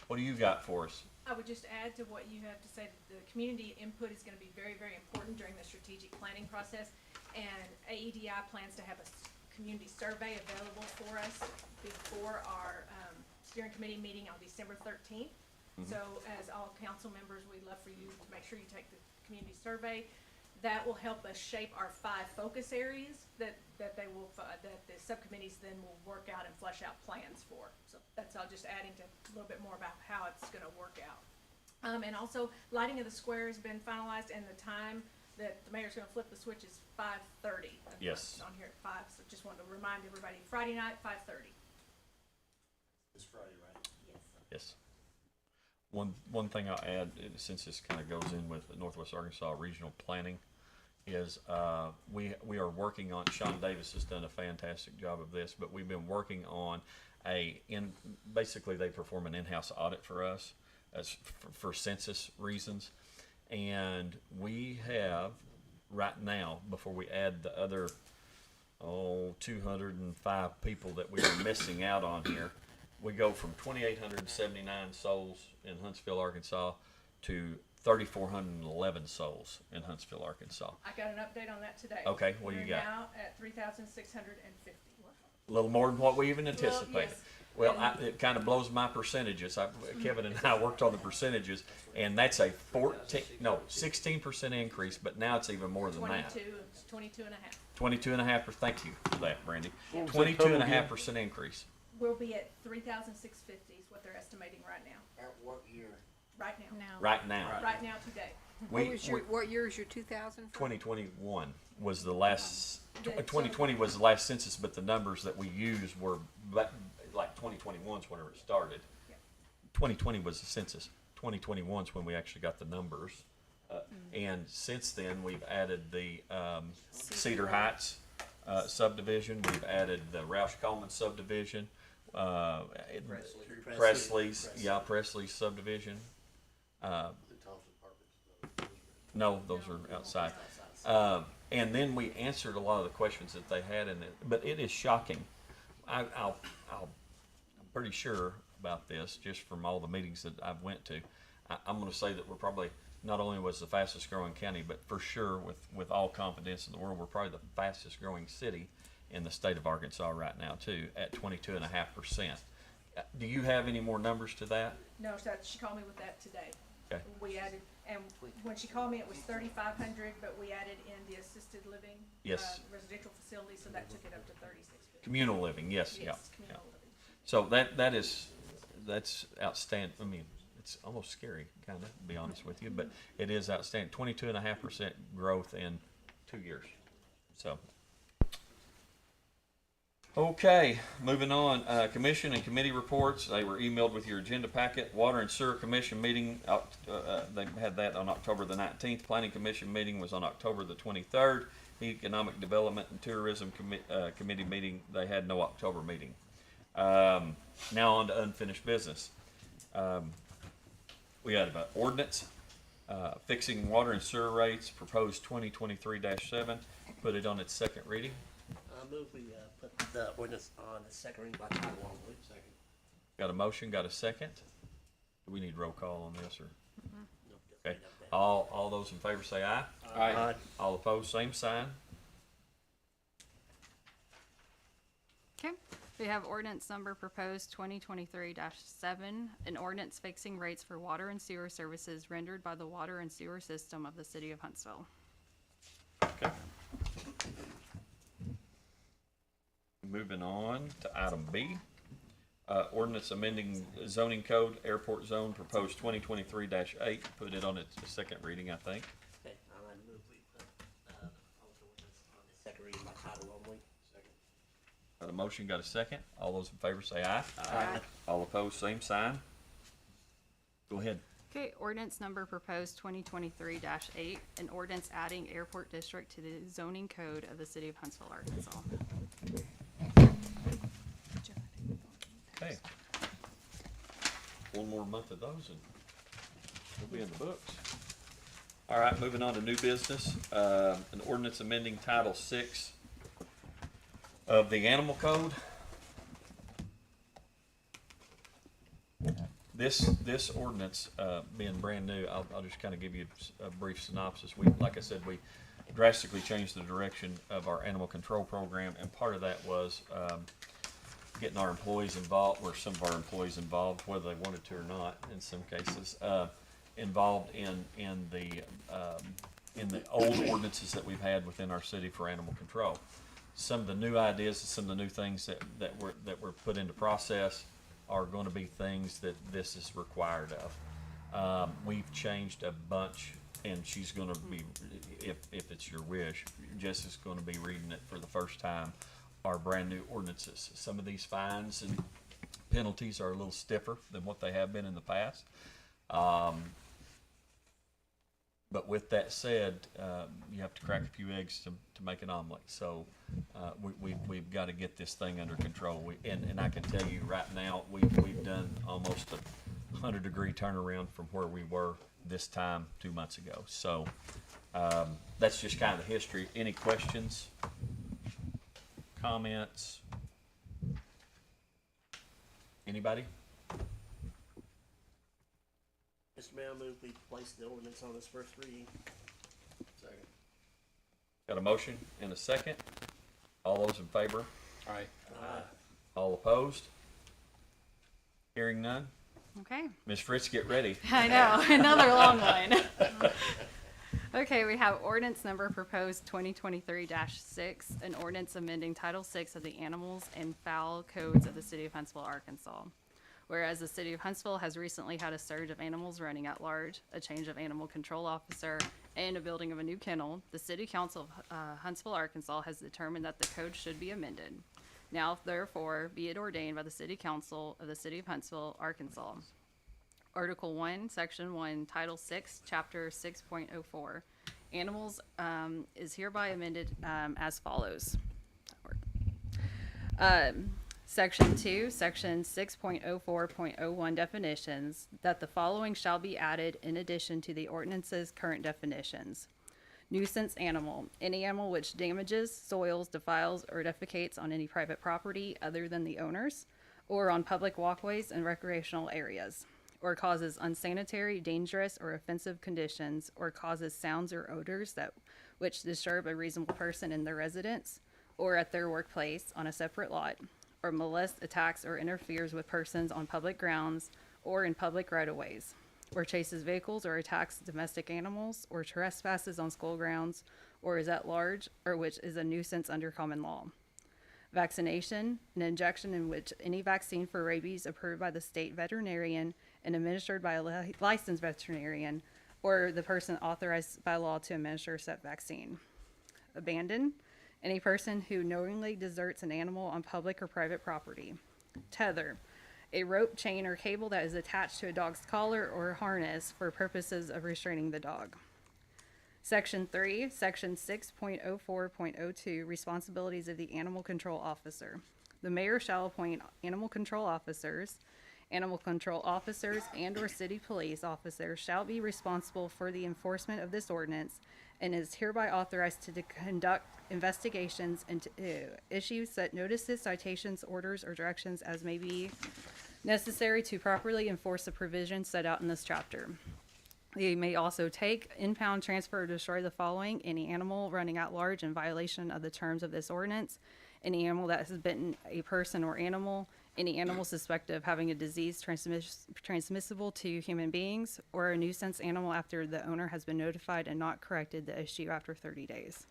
what do you got for us? I would just add to what you have to say, that the community input is going to be very, very important during the strategic planning process. And AEDI plans to have a community survey available for us before our steering committee meeting on December 13th. So as all council members, we'd love for you to make sure you take the community survey. That will help us shape our 5 focus areas that the subcommittees then will work out and flesh out plans for. So that's all, just adding to a little bit more about how it's going to work out. And also, lighting of the square has been finalized, and the time that the mayor's going to flip the switch is 5:30. Yes. On here at 5, so just wanted to remind everybody, Friday night, 5:30. This Friday, right? Yes. One thing I'll add, since this kind of goes in with the Northwest Arkansas Regional Planning, is we are working on. Sean Davis has done a fantastic job of this, but we've been working on basically they perform an in-house audit for us for census reasons, and we have right now, before we add the other 205 people that we are missing out on here, we go from 2,879 souls in Huntsville, Arkansas, to 3,411 souls in Huntsville, Arkansas. I got an update on that today. Okay, what do you got? We're now at 3,650. A little more than what we even anticipated. yes. Well, it kind of blows my percentages. Kevin and I worked on the percentages, and that's a 16% increase, but now it's even more than that. 22 and a half. 22.5%. Thank you for that, Brandy. What was that total 22.5% increase. We'll be at 3,650 is what they're estimating right now. At what year? Right now. Right now. Right now, today. What year is your 2000? 2021 was the last. The- 2020 was the last census, but the numbers that we used were like 2021's whenever it started. 2020 was the census. 2021's when we actually got the numbers. And since then, we've added the Cedar Heights subdivision. We've added the Roush Coleman subdivision. Presley's subdivision. No, those are outside. And then we answered a lot of the questions that they had in it. But it is shocking. I'm pretty sure about this just from all the meetings that I've went to. I'm going to say that we're probably not only was the fastest growing county, but for sure with all confidence in the world, we're probably the fastest growing city in the state of Arkansas right now too, at 22.5%. Do you have any more numbers to that? No, she called me with that today. Okay. We added, and when she called me, it was 3,500, but we added in the assisted living. Yes. Residential facility, so that took it up to 3,650. Communal living, yes, yeah. Communal living. So that's outstanding. I mean, it's almost scary, kind of, to be honest with you, but it is outstanding. 22.5% growth in 2 years. So, okay, moving on. Commission and committee reports. They were emailed with your agenda packet. Water and Sewer Commission meeting. They had that on October the 19th. Planning Commission meeting was on October the 23rd. Economic Development and Tourism Committee meeting. They had no October meeting. Now on to unfinished business. We had an ordinance fixing water and sewer rates, proposed 2023-7. Put it on its second reading. I move we put the ordinance on the second reading by title only. Second. Got a motion, got a second? Do we need roll call on this, or? Nope, just Okay. read up that. All those in favor say aye. Aye. All opposed, same sign. Okay, we have ordinance number proposed 2023-7, an ordinance fixing rates for water and sewer services rendered by the water and sewer system of the city of Huntsville. Okay. Moving on to item B. Ordinance amending zoning code, airport zone, proposed 2023-8. Put it on its second reading, I think. Okay, I move we put the ordinance on the second reading by title only. Second. Got a motion, got a second. All those in favor say aye. Aye. All opposed, same sign. Go ahead. Okay, ordinance number proposed 2023-8, an ordinance adding airport district to the zoning code of the city of Huntsville, Arkansas. Okay. One more month of those and we'll be in the books. All right, moving on to new business. An ordinance amending Title VI of the Animal Code. This ordinance, being brand new, I'll just kind of give you a brief synopsis. Like I said, we drastically changed the direction of our animal control program, and part of that was getting our employees involved, or some of our employees involved, whether they wanted to or not, in some cases, involved in the old ordinances that we've had within our city for animal control. Some of the new ideas, some of the new things that were put into process are going to be things that this is required of. We've changed a bunch, and she's going to be, if it's your wish, Jessica's going to be reading it for the first time, our brand new ordinances. Some of these fines and penalties are a little stiffer than what they have been in the past. But with that said, you have to crack a few eggs to make an omelet. So we've got to get this thing under control. And I can tell you right now, we've done almost a 100-degree turnaround from where we were this time 2 months ago. So that's just kind of the history. Any questions? Comments? Anybody? Mr. Mayor, I move we place the ordinance on its first reading. Second. Got a motion and a second. All those in favor? Aye. All opposed? Hearing none? Okay. Ms. Fritz, get ready. I know, another long one. Okay, we have ordinance number proposed 2023-6, an ordinance amending Title VI of the Animals and Fowl Codes of the City of Huntsville, Arkansas. Whereas the City of Huntsville has recently had a surge of animals running at large, a change of animal control officer, and a building of a new kennel, the City Council of Huntsville, Arkansas has determined that the code should be amended. Now, therefore, be it ordained by the City Council of the City of Huntsville, Arkansas. Article 1, Section 1, Title 6, Chapter 6.04. Animals is hereby amended as follows. Section 2, Section 6.04.01 definitions, that the following shall be added in addition to the ordinance's current definitions. Nuisance animal, any animal which damages, soils, defiles, or defecates on any private property other than the owner's, or on public walkways and recreational areas, or causes unsanitary, dangerous, or offensive conditions, or causes sounds or odors that which disturb a reasonable person in their residence or at their workplace on a separate lot, or molests, attacks, or interferes with persons on public grounds or in public right-of-ways, or chases vehicles or attacks domestic animals, or trespasses on school grounds, or is at large, or which is a nuisance under common law. Vaccination, an injection in which any vaccine for rabies approved by the state veterinarian and administered by a licensed veterinarian, or the person authorized by law to administer said vaccine. Abandon, any person who knowingly deserts an animal on public or private property. Tether, a rope, chain, or cable that is attached to a dog's collar or harness for purposes of restraining the dog. Section 3, Section 6.04.02, responsibilities of the animal control officer. The mayor shall appoint animal control officers. Animal control officers and/or city police officers shall be responsible for the enforcement of this ordinance and is hereby authorized to conduct investigations and to issue such notices, citations, orders, or directions as may be necessary to properly enforce the provisions set out in this chapter. They may also take, impound, transfer, or destroy the following: any animal running at large in violation of the terms of this ordinance, any animal that has bitten a person or animal, any animal suspected of having a disease transmissible to human beings, or a nuisance animal after the owner has been notified and not corrected the issue after 30 days.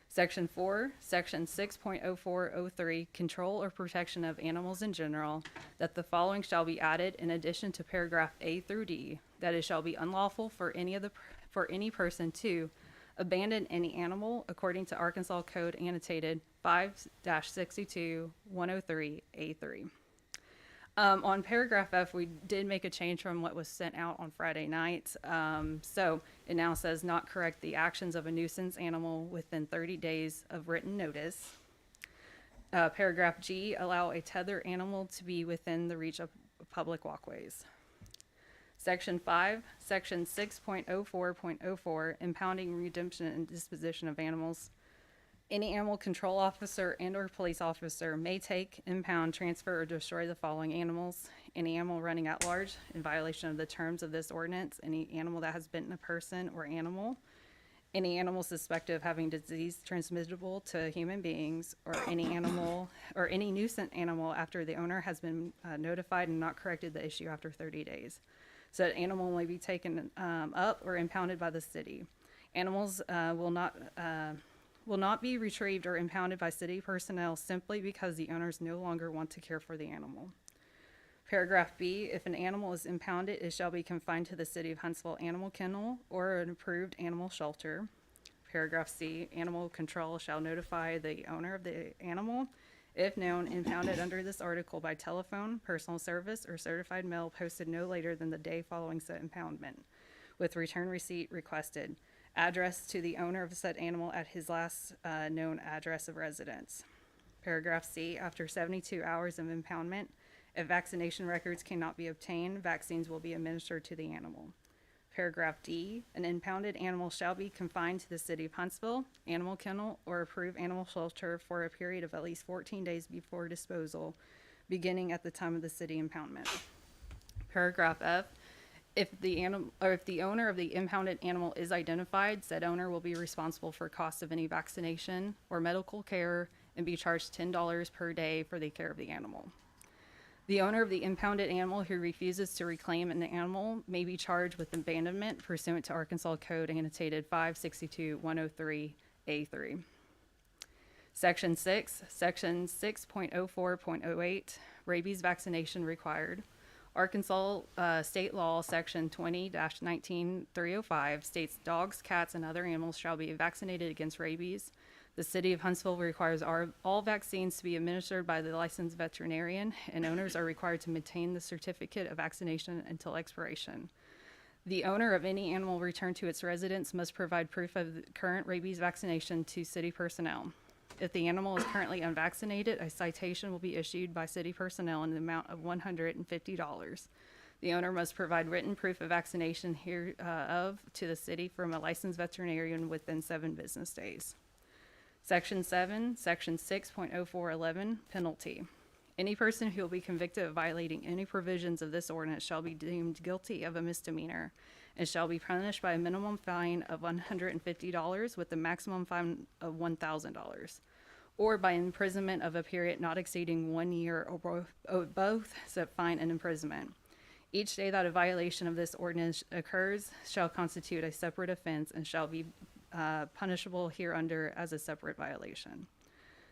Section 4, Section 6.0403, control or protection of animals in general, that the following shall be added in addition to paragraph A through D, that it shall be unlawful for any person to abandon any animal according to Arkansas Code annotated 5-62-103A3. On paragraph F, we did make a change from what was sent out on Friday night. So it now says not correct the actions of a nuisance animal within 30 days of written notice. Paragraph G, allow a tether animal to be within the reach of public walkways. Section 5, Section 6.04.04, impounding, redemption, and disposition of animals. Any animal control officer and/or police officer may take, impound, transfer, or destroy the following animals: any animal running at large in violation of the terms of this ordinance, any animal that has bitten a person or animal, any animal suspected of having disease transmissible to human beings, or any animal or any nuisance animal after the owner has been notified and not corrected the issue after 30 days. So that animal may be taken up or impounded by the city. Animals will not be retrieved or impounded by city personnel simply because the owners no longer want to care for the animal. Paragraph B, if an animal is impounded, it shall be confined to the City of Huntsville Animal Kennel or an approved animal shelter. Paragraph C, animal control shall notify the owner of the animal, if known, impounded under this article by telephone, personal service, or certified mail posted no later than the day following said impoundment, with return receipt requested. Address to the owner of said animal at his last known address of residence. Paragraph C, after 72 hours of impoundment, if vaccination records cannot be obtained, vaccines will be administered to the animal. Paragraph D, an impounded animal shall be confined to the City of Huntsville Animal Kennel or approved animal shelter for a period of at least 14 days before disposal, beginning at the time of the city impoundment. Paragraph F, if the owner of the impounded animal is identified, said owner will be responsible for costs of any vaccination or medical care and be charged $10 per day for the care of the animal. The owner of the impounded animal who refuses to reclaim an animal may be charged with abandonment pursuant to Arkansas Code annotated 562-103A3. Section 6, Section 6.04.08, rabies vaccination required. Arkansas State Law, Section 20-19305 states dogs, cats, and other animals shall be vaccinated against rabies. The city of Huntsville requires all vaccines to be administered by the licensed veterinarian, and owners are required to maintain the certificate of vaccination until expiration. The owner of any animal returned to its residence must provide proof of the current rabies vaccination to city personnel. If the animal is currently unvaccinated, a citation will be issued by city personnel in the amount of $150. The owner must provide written proof of vaccination hereof to the city from a licensed veterinarian within 7 business days. Section 7, Section 6.0411, penalty. Any person who will be convicted of violating any provisions of this ordinance shall be deemed guilty of a misdemeanor and shall be punished by a minimum fine of $150 with a maximum fine of $1,000, or by imprisonment of a period not exceeding 1 year or both, except fine and imprisonment. Each day that a violation of this ordinance occurs shall constitute a separate offense and shall be punishable hereunder as a separate violation.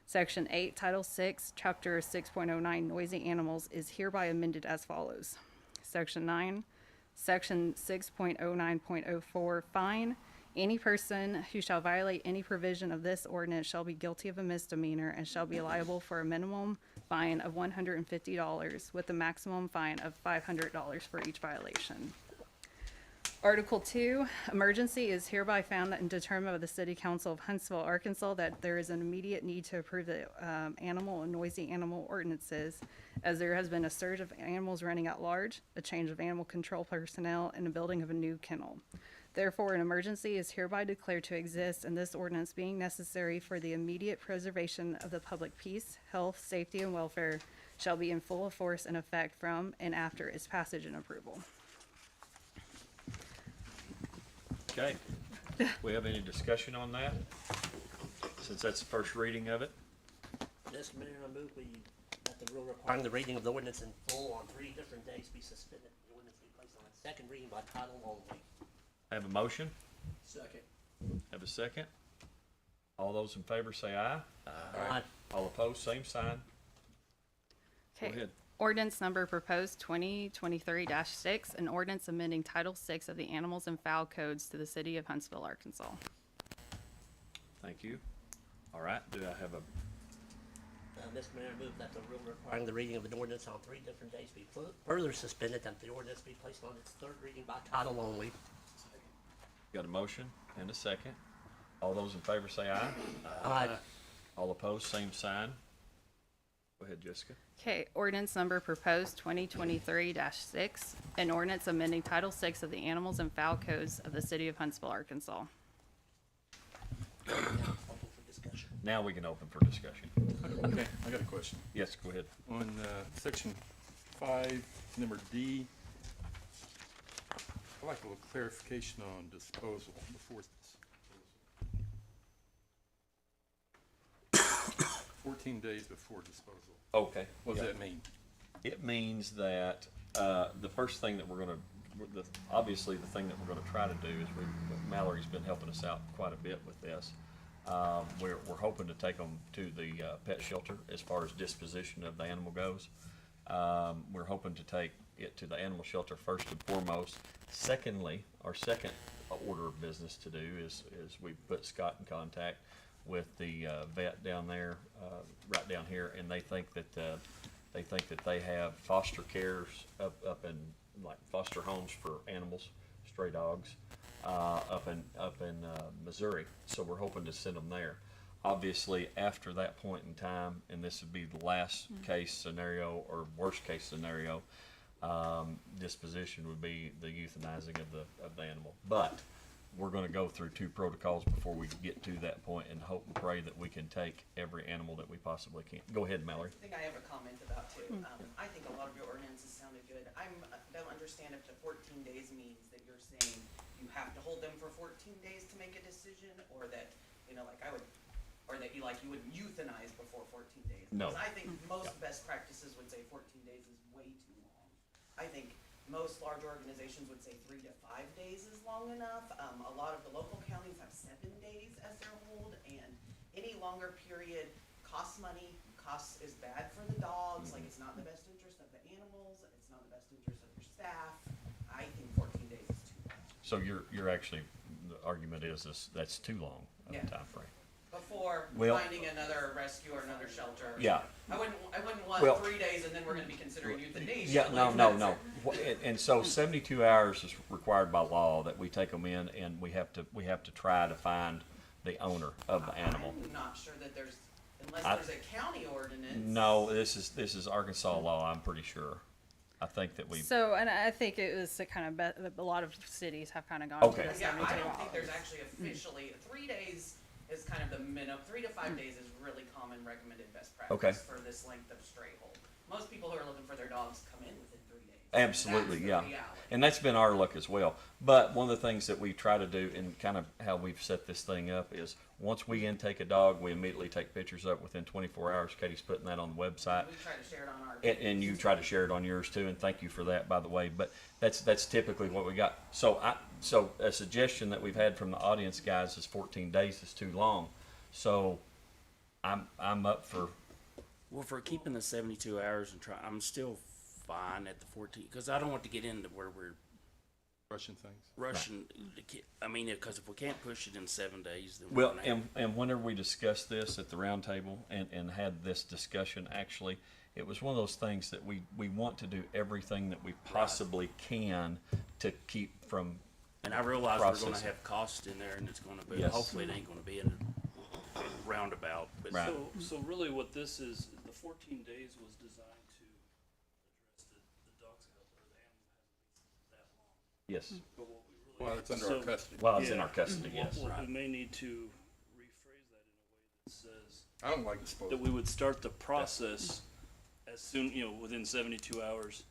Section 8, Title 6, Chapter 6.09, Noisy Animals is hereby amended as follows. Section 9, Section 6.09.04, fine. Any person who shall violate any provision of this ordinance shall be guilty of a misdemeanor and shall be liable for a minimum fine of $150 with a maximum fine of $500 for each violation. Article 2, emergency is hereby found and determined by the City Council of Huntsville, Arkansas, that there is an immediate need to approve the animal and noisy animal ordinances, as there has been a surge of animals running at large, a change of animal control personnel, and the building of a new kennel. Therefore, an emergency is hereby declared to exist, and this ordinance being necessary for the immediate preservation of the public peace, health, safety, and welfare shall be in full force and effect from and after its passage and approval. Okay. We have any discussion on that? Since that's the first reading of it? Mr. Mayor, I move that the rule requiring the reading of the ordinance in full on 3 different days be suspended. The ordinance be placed on its second reading by title only. Have a motion? Second. Have a second? All those in favor say aye. Aye. All opposed, same sign. Go Okay. ahead. Ordinance number proposed 2023-6, an ordinance amending Title 6 of the Animals and Fowl Codes to the City of Huntsville, Arkansas. Thank you. All right, do I have a, Mr. Mayor, I move that the rule requiring the reading of an ordinance on 3 different days be further suspended, and the ordinance be placed on its third reading by title only. got a motion and a second? All those in favor say aye. Aye. All opposed, same sign. Go ahead, Jessica. Okay, ordinance number proposed 2023-6, an ordinance amending Title 6 of the Animals and Fowl Codes of the City of Huntsville, Arkansas. Open for discussion. Now we can open for discussion. Okay, I got a question. Yes, go ahead. On section 5, number D, I'd like a little clarification on disposal before disposal. 14 days before disposal. Okay. What does Yeah. that mean? It means that the first thing that obviously the thing that we're gonna try to do is Mallory's been helping us out quite a bit with this. We're hoping to take them to the pet shelter as far as disposition of the animal goes. We're hoping to take it to the animal shelter first and foremost. Secondly, our second order of business to do is we put Scott in contact with the vet down there, right down here, and they think that they have foster cares up in like foster homes for animals, stray dogs, up in Missouri. So we're hoping to send them there. Obviously, after that point in time, and this would be the last case scenario or worst case scenario, disposition would be the euthanizing of the animal. But we're going to go through 2 protocols before we get to that point, and hope and pray that we can take every animal that we possibly can. Go ahead, Mallory. I think I have a comment about too. I think a lot of your ordinances sounded good. I don't understand if the 14 days means that you're saying you have to hold them for 14 days to make a decision, or that, or that you wouldn't euthanize before No. Because I think most best practices would say 14 days is way too long. I think most large organizations would say 3 to 5 days is long enough. A lot of the local counties have 7 days as their hold, and any longer period costs money, is bad for the dogs, like it's not in the best interest of the animals, it's not in the best interest of your staff. I think 14 days is too long. So you're actually, the argument is that's too long of a Yeah. time frame. Before Well- finding another rescue or another shelter. Yeah. I wouldn't want Well- 3 days and then we're gonna be considering euthanasia. Yeah, no, like, no, that's- no. And so 72 hours is required by law that we take them in, and we have to try to find the owner of the animal. I'm not sure that there's, unless I- there's a county ordinance. No, this is Arkansas law, I'm pretty sure. I think that we, So, and I think it was a kind of, a lot of cities have kind of gone Okay. to the Yeah, 72 I don't think there's hours. actually officially, 3 days is kind of the minimum, 3 to 5 days is really common recommended best Okay. practice for this length of stray hold. Most people who are looking for their dogs come in within 3 days. absolutely, That's the yeah. reality. And that's been our luck as well. But one of the things that we try to do, and kind of how we've set this thing up, is once we intake a dog, we immediately take pictures of it within 24 hours. Katie's putting that on the website. We try to share it on our. And you try to share it on yours too, and thank you for that, by the way. But that's typically what we got. So a suggestion that we've had from the audience guys is 14 days is too long. So I'm up for. Well, for keeping the 72 hours and try, I'm still fine at the 14, because I don't want to get into where we're Russian things. rushing. I mean, because if we can't push it in 7 days, then Well, we're gonna have- and whenever we discussed this at the round table and had this discussion, actually, it was one of those things that we want to do everything that we possibly can to keep from. And I realize we're going to processing. have cost in there, and it's going to be, Yes. hopefully it ain't going to be in a roundabout. But Right. So really what this is, the 14 days was designed to address the dog's health or the animal hasn't been that long. Yes. But what we really. While it's under our custody. While it's in our custody, Well, yes. well, we may need to rephrase that in a way that says I don't like disposal. that we would start the process as soon, within 72 hours.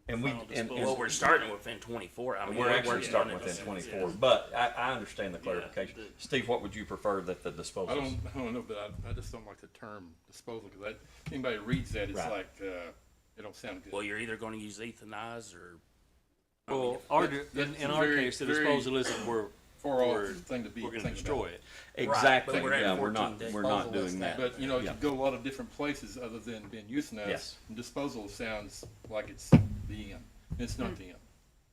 And we- final and- disposal. Well, we're starting within 24. I mean, We're actually starting doing it within as 24, soon as- but I understand the Yeah, clarification. Steve, what would you prefer that the disposal? I don't know, but I just don't like the term disposal, because anybody reads that, it's Right. like, it don't sound good. Well, you're either going to use euthanize or. Well, that's in our very- case, the very disposal isn't far off we're thing to be gonna thinking destroy about. it. Exactly, Right, but we're at yeah, we're 14 not disposal doing is that. But, you Yeah. could go a lot of different places other than being euthanized. Yes. And disposal sounds like it's the end. It's not the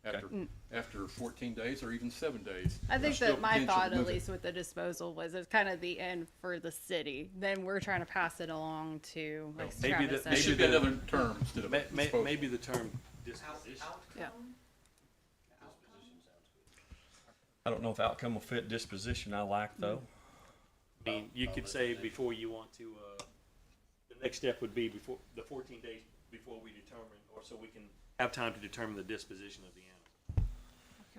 end. After 14 days or even 7 days. I think there's still that my potential to thought, at move it. least with the disposal, was it's kind of the end for the city. Then we're trying to pass it along to, like Maybe Travis that- There said. should be another term instead of disposal. Maybe the term disposition. Yeah. I don't know if outcome will fit disposition. I like though. I mean, you could say before you want to, the next step would be before, the 14 days before we determine, or so we can have time to determine the disposition of the animal.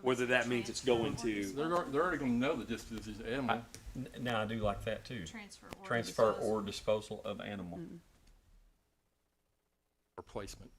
Whether that means it's going to, They're already gonna know the disposition of the animal. Now I do like that too. Transfer or Transfer or disposal of animal. Replacement.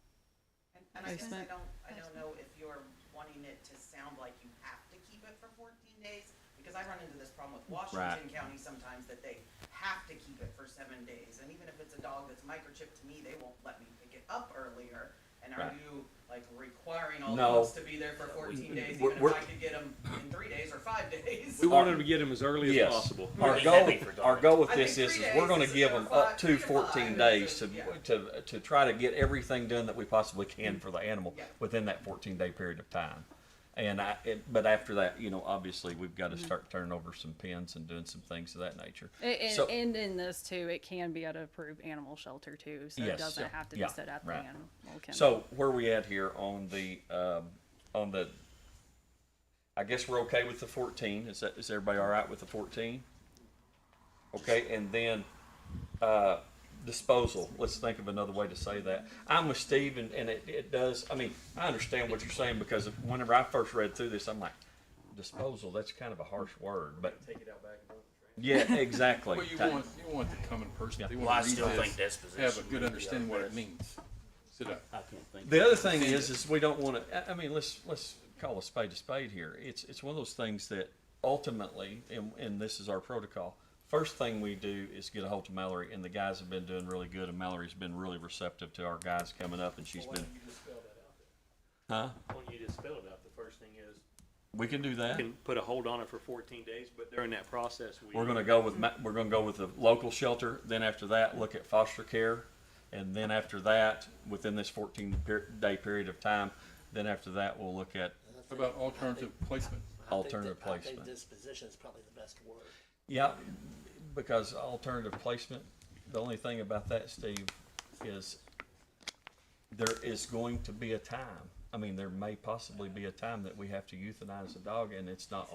And I guess I Placement. don't know if you're wanting it to sound like you have to keep it for 14 days, because I run into this problem with Washington County sometimes, that they have to keep it for 7 days, and even if it's a dog that's microchipped to me, they won't let me pick it up earlier. And are Right. you like requiring all No. dogs to be there for 14 days, We're- even we're- if I could get them in 3 days or 5 days? we want them to get them as early as Yes. possible. Our Really goal, heavy for dogs. our goal with I this think is 3 we're gonna days give or them 5, up to 3 to 14 5 days is- yeah. to try to get everything done that we possibly can for the animal Yeah. within that 14-day period of time. And but after that, obviously we've got to start turning over some pens and doing some things of that nature. So- And in this too, it can be at an approved animal shelter too, so it Yes, doesn't yeah, have to be yeah, set at the right. animal kennel. So where we at here on the, I guess we're okay with the 14. Is everybody all right with the 14? Okay, and then, disposal. Let's think of another way to say that. I'm with Steve, and it does, I mean, I understand what you're saying, because whenever I first read through this, I'm like, disposal, that's kind of a harsh word, but. Take it out back and Yeah, exactly. Well, you want the common person, they Well, I want to still read think this, disposition have a would good be understanding what it best. means. Sit up. I can't think. The other thing is we don't want to. I mean, let's call a spade here. It's one of those things that ultimately, and this is our protocol. first thing we do is get a hold of Mallory, and the guys have been doing really good, and Mallory's been really receptive to our guys coming up, and she's Why been, don't you just spell that out huh? there? Why don't you just spell it out? The first thing is, We can do you that. can put a hold on it for 14 days, but during that process, We're gonna go with, we're gonna go with the local shelter, then after that, look at foster care, and then after that, within this 14-day period of time, then after that, we'll look at, How about alternative placement? Alternative I think placement. disposition is probably the best word. yeah, because alternative placement, the only thing about that, Steve, is there is going to be a time. I mean, there may possibly be a time that we have to euthanize a dog, and it's not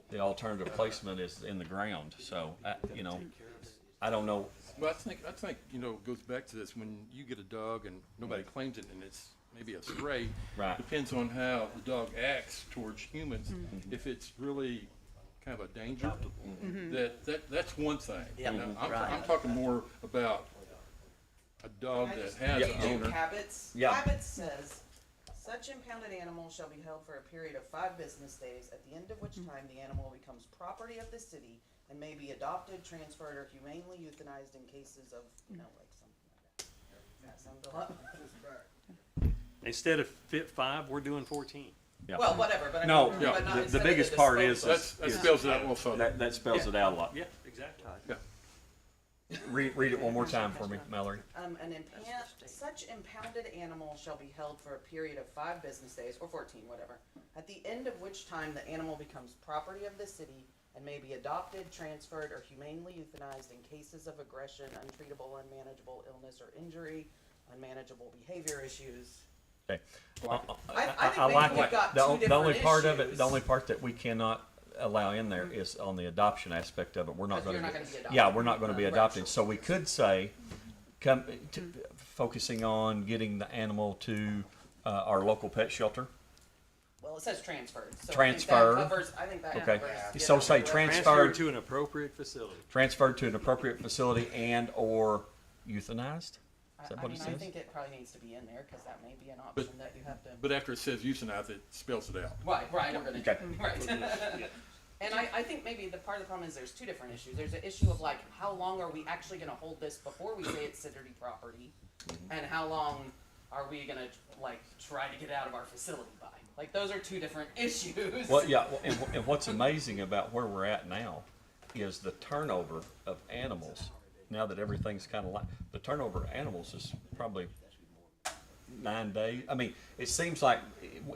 the alternative placement is in the ground. So, you know, I don't know. Well, I think, you know, it goes back to this, when you get a dog and nobody claims it and it's maybe a stray. Right. Depends on how the dog acts towards humans. If it's really kind of a danger, that's one thing. Yeah, Now, I'm right. talking more about a dog I that just has read an you owner. Habits. Yeah. Habits says, such impounded animal shall be held for a period of 5 business days, at the end of which time the animal becomes property of the city and may be adopted, transferred, or humanely euthanized in cases of, you know, like something like that. Does that sound a lot? instead of 5, we're doing 14. Yeah. Well, whatever, but I No, mean, yeah, but not the instead of biggest part disposal. That spells it out a little further. That spells it out a lot. Yeah, exactly. Yeah. Read it one more time for me, Mallory. Such impounded animal shall be held for a period of 5 business days, or 14, whatever, at the end of which time the animal becomes property of the city and may be adopted, transferred, or humanely euthanized in cases of aggression, untreatable, unmanageable illness or injury, unmanageable behavior issues. Okay. I think maybe like we've it. got The two only different part of it, issues. the only part that we cannot allow in there is on the adoption aspect of it. We're not 'Cause going you're to. not gonna be adopted. Yeah, we're not going to be Right. adopted. So we could say, focusing on getting the animal to our local pet shelter. Well, it says transferred. So Transfer. I think that Okay. covers. So say Transferred transferred to an appropriate facility. transferred to an appropriate facility and or euthanized. Is that I what mean, it I says? think it probably needs to be in there, because that may be an option that you have to. But after it says euthanize, it spells it out. Right, we're gonna, Okay. right. And I think maybe the part of the problem is there's two different issues. There's an issue of like, how long are we actually gonna hold this before we say it's city property? And how long are we gonna, like, try to get out of our facility by? Like, those are two different issues. Well, yeah, and what's amazing about where we're at now is the turnover of animals. Now that everything's kind of like, the turnover of animals is probably 9 days. I mean, it seems like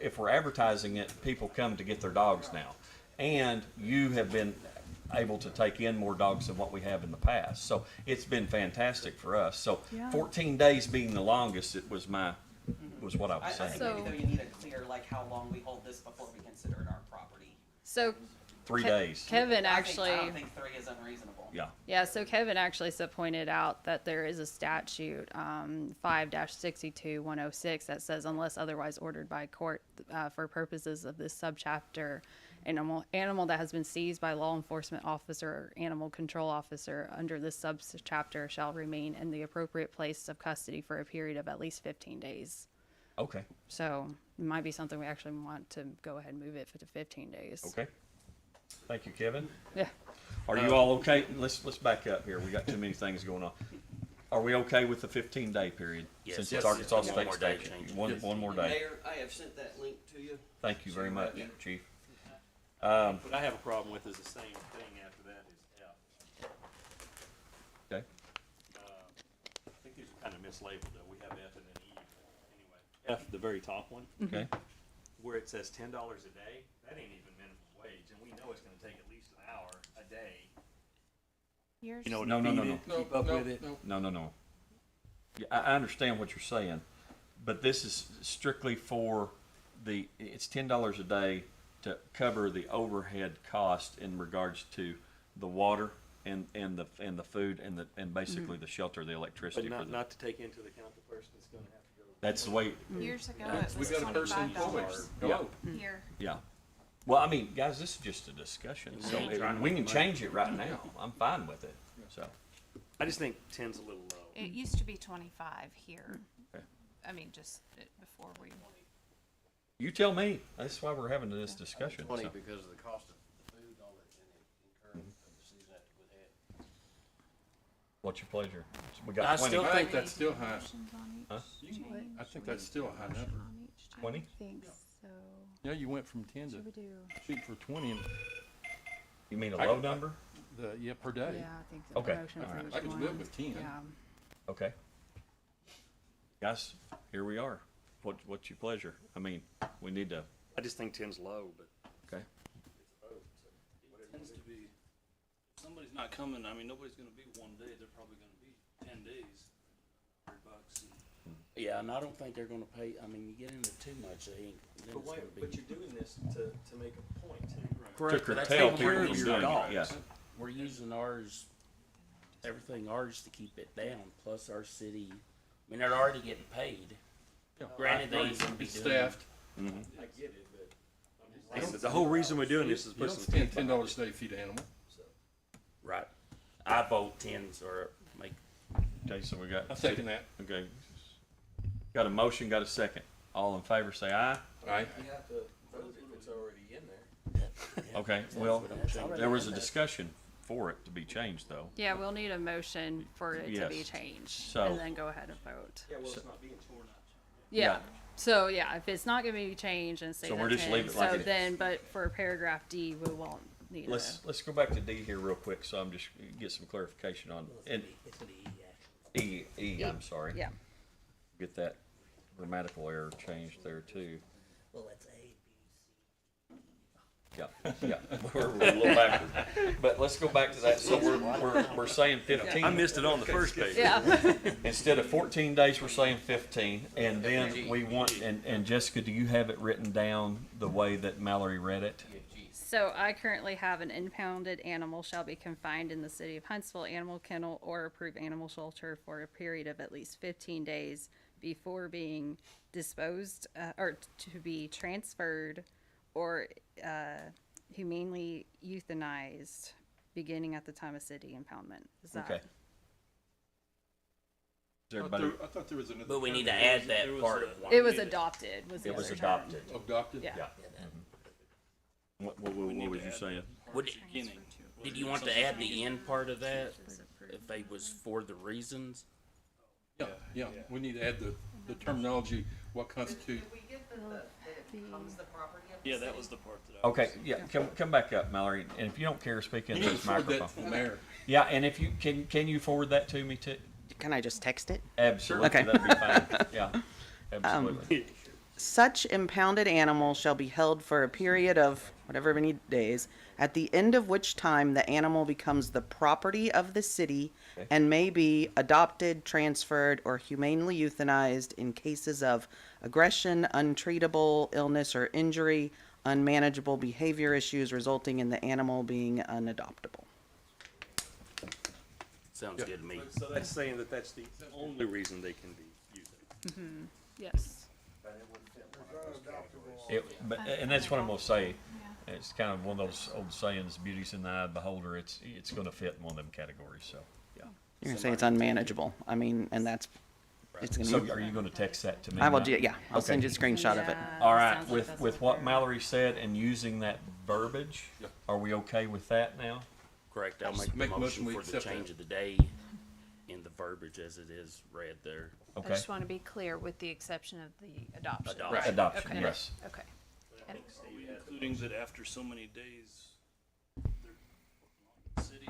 if we're advertising it, people come to get their dogs now. And you have been able to take in more dogs than what we have in the past. So it's been fantastic for us. So Yeah. 14 days being the longest, it was what I I was think saying. maybe though you need a clear, like, how long we hold this before we consider it our property. So 3 Ke- days. Kevin I actually, don't think 3 is unreasonable. Yeah. yeah, so Kevin actually pointed out that there is a statute, 5-62-106, that says unless otherwise ordered by court, for purposes of this subchapter, animal that has been seized by law enforcement officer or animal control officer under this subchapter shall remain in the appropriate place of custody for a period of at least 15 days. Okay. So it might be something we actually want to go ahead and move it to 15 days. Okay. Thank you, Kevin. Yeah. Are you all okay? Let's back up here. We got too many things going on. Are we okay with the 15-day period? Yes. Since Yes. it's Arkansas One State more day statute. change. One more day. Mayor, I have sent that link to you. Thank you very much, Chief. What I have a problem with is the same thing after that is F. Okay. I think these are kind of mislabeled though. We have F and then E. Anyway, F, the very top one, Okay. where it says $10 a day, that ain't even minimum wage, and we know it's gonna take at least an hour a day. Yours? You know, No, no, no, no. keep up with it. No. Yeah, I understand what you're saying, but this is strictly for it's $10 a day to cover the overhead cost in regards to the water and the food and basically the shelter, the electricity. But for not to take into account the person that's gonna have to go. That's the way. Years ago, That's- it We was got a person $25 employed. Yeah. here. Yeah. Well, I mean, guys, this is just a discussion, so we can change it right now. I'm fine with it. So. I just think 10's a little low. It used to be 25 here. Okay. I mean, just before we. You tell me. That's why we're having this discussion. 20 so. because of the cost of the food and all that's in it, incurred of the season after we had. What's your pleasure? We I got 20. still I think think that's still high. Huh? I think that's still a high number. 20? think so. Yeah, you went from 10 to Should we do? shoot for 20 and You mean a I- low number? yeah, per day. Yeah, I think the Okay, promotion all for right. each I could one. live with 10. Yeah. Okay. Guys, here we are. What's your pleasure? I mean, we need to, I just think 10's low, but. okay. It tends to be, if somebody's not coming, I mean, nobody's gonna be one day, they're probably gonna be 10 days. $100 and Yeah, and I don't think they're gonna pay, I mean, you get into too much, they ain't, then it's gonna be. you're doing this to make a point. Correct, but that's curtail taking care people of from your doing it, dogs. yes. We're using ours, everything ours to keep it down, plus our city, I mean, they're already getting paid. Yeah. Granted, they ain't gonna be It's doing. staffed. I get it, but. The whole reason we're doing this is You put don't some spend teeth behind $10 a day to feed an animal. Right. I vote 10s or make, Okay, so we got. I second that. Okay. Got a motion, got a second. All in favor, say aye. Aye. You have to vote if it's already in there. Okay, well, there was a discussion for it to be changed, though. Yeah, we'll need a motion for it to be Yes. changed, So- and then go ahead and vote. Yeah, well, it's not being torn up. Yeah. Yeah. So yeah, if it's not gonna be changed and say So the we're just 10, leave it like so it is. then, but for paragraph D, we won't need Let's go back to D here real quick, so I'm just get some clarification on, and It's gonna be actually. I'm sorry. Yeah. Get that grammatical error changed there too. Well, that's A, B, Yeah, yeah, we're a little backward. But let's go back to that, so we're saying 15. I missed it on the first page. Yeah. Instead of 14 days, we're saying 15, and then we want, and Jessica, do you have it written down the way that Mallory read it? So I currently have an impounded animal shall be confined in the city of Huntsville animal kennel or approved animal shelter for a period of at least 15 days before being disposed or to be transferred or humanely euthanized beginning at the time of city impoundment. Is that? Okay. Is everybody? I thought there was another. but we need to paragraph. add that part of one. It was adopted. Was the It was other term. adopted. Adopted? Yeah. What was you saying? Would, beginning. did you want to add the end part of that? If they was for the reasons? Yeah, we need to add the terminology, what constitutes. Did we get that it becomes the property of the Yeah, city? that was the part that I was. Okay, yeah, come back up, Mallory, and if you don't care, speak You into need to this forward that to microphone. the mayor. Yeah, and if you, can you forward that to me too? Can I just text it? Absolutely, Okay. that'd be fine, yeah, absolutely. Such impounded animal shall be held for a period of whatever many days, at the end of which time the animal becomes the property of the city Okay. and may be adopted, transferred, or humanely euthanized in cases of aggression, untreatable illness or injury, unmanageable behavior issues resulting in the animal being unadoptable. Sounds good to me. So that's saying that that's the only reason they can be used. Yes. But, and that's what I'm gonna say, it's kind of one of those old sayings, beauty's in the eye of the beholder, it's gonna fit in one of them categories, so, yeah. You're gonna say it's unmanageable. I mean, and that's, it's gonna So be, are you gonna text that to me? I will now? do, yeah, I'll send you a screenshot of it. Yeah, All right, sounds like that's with what what Mallory said and using that verbiage, are we okay with that now? Correct, I'll make the Make a motion, motion we for the accept that. change of the day in the verbiage as it is read there. I Okay, just want to be clear with the exception of the adoption. Adoption. Right. adoption, Okay. yes. Okay. And Including that after so many days, they're working on the city.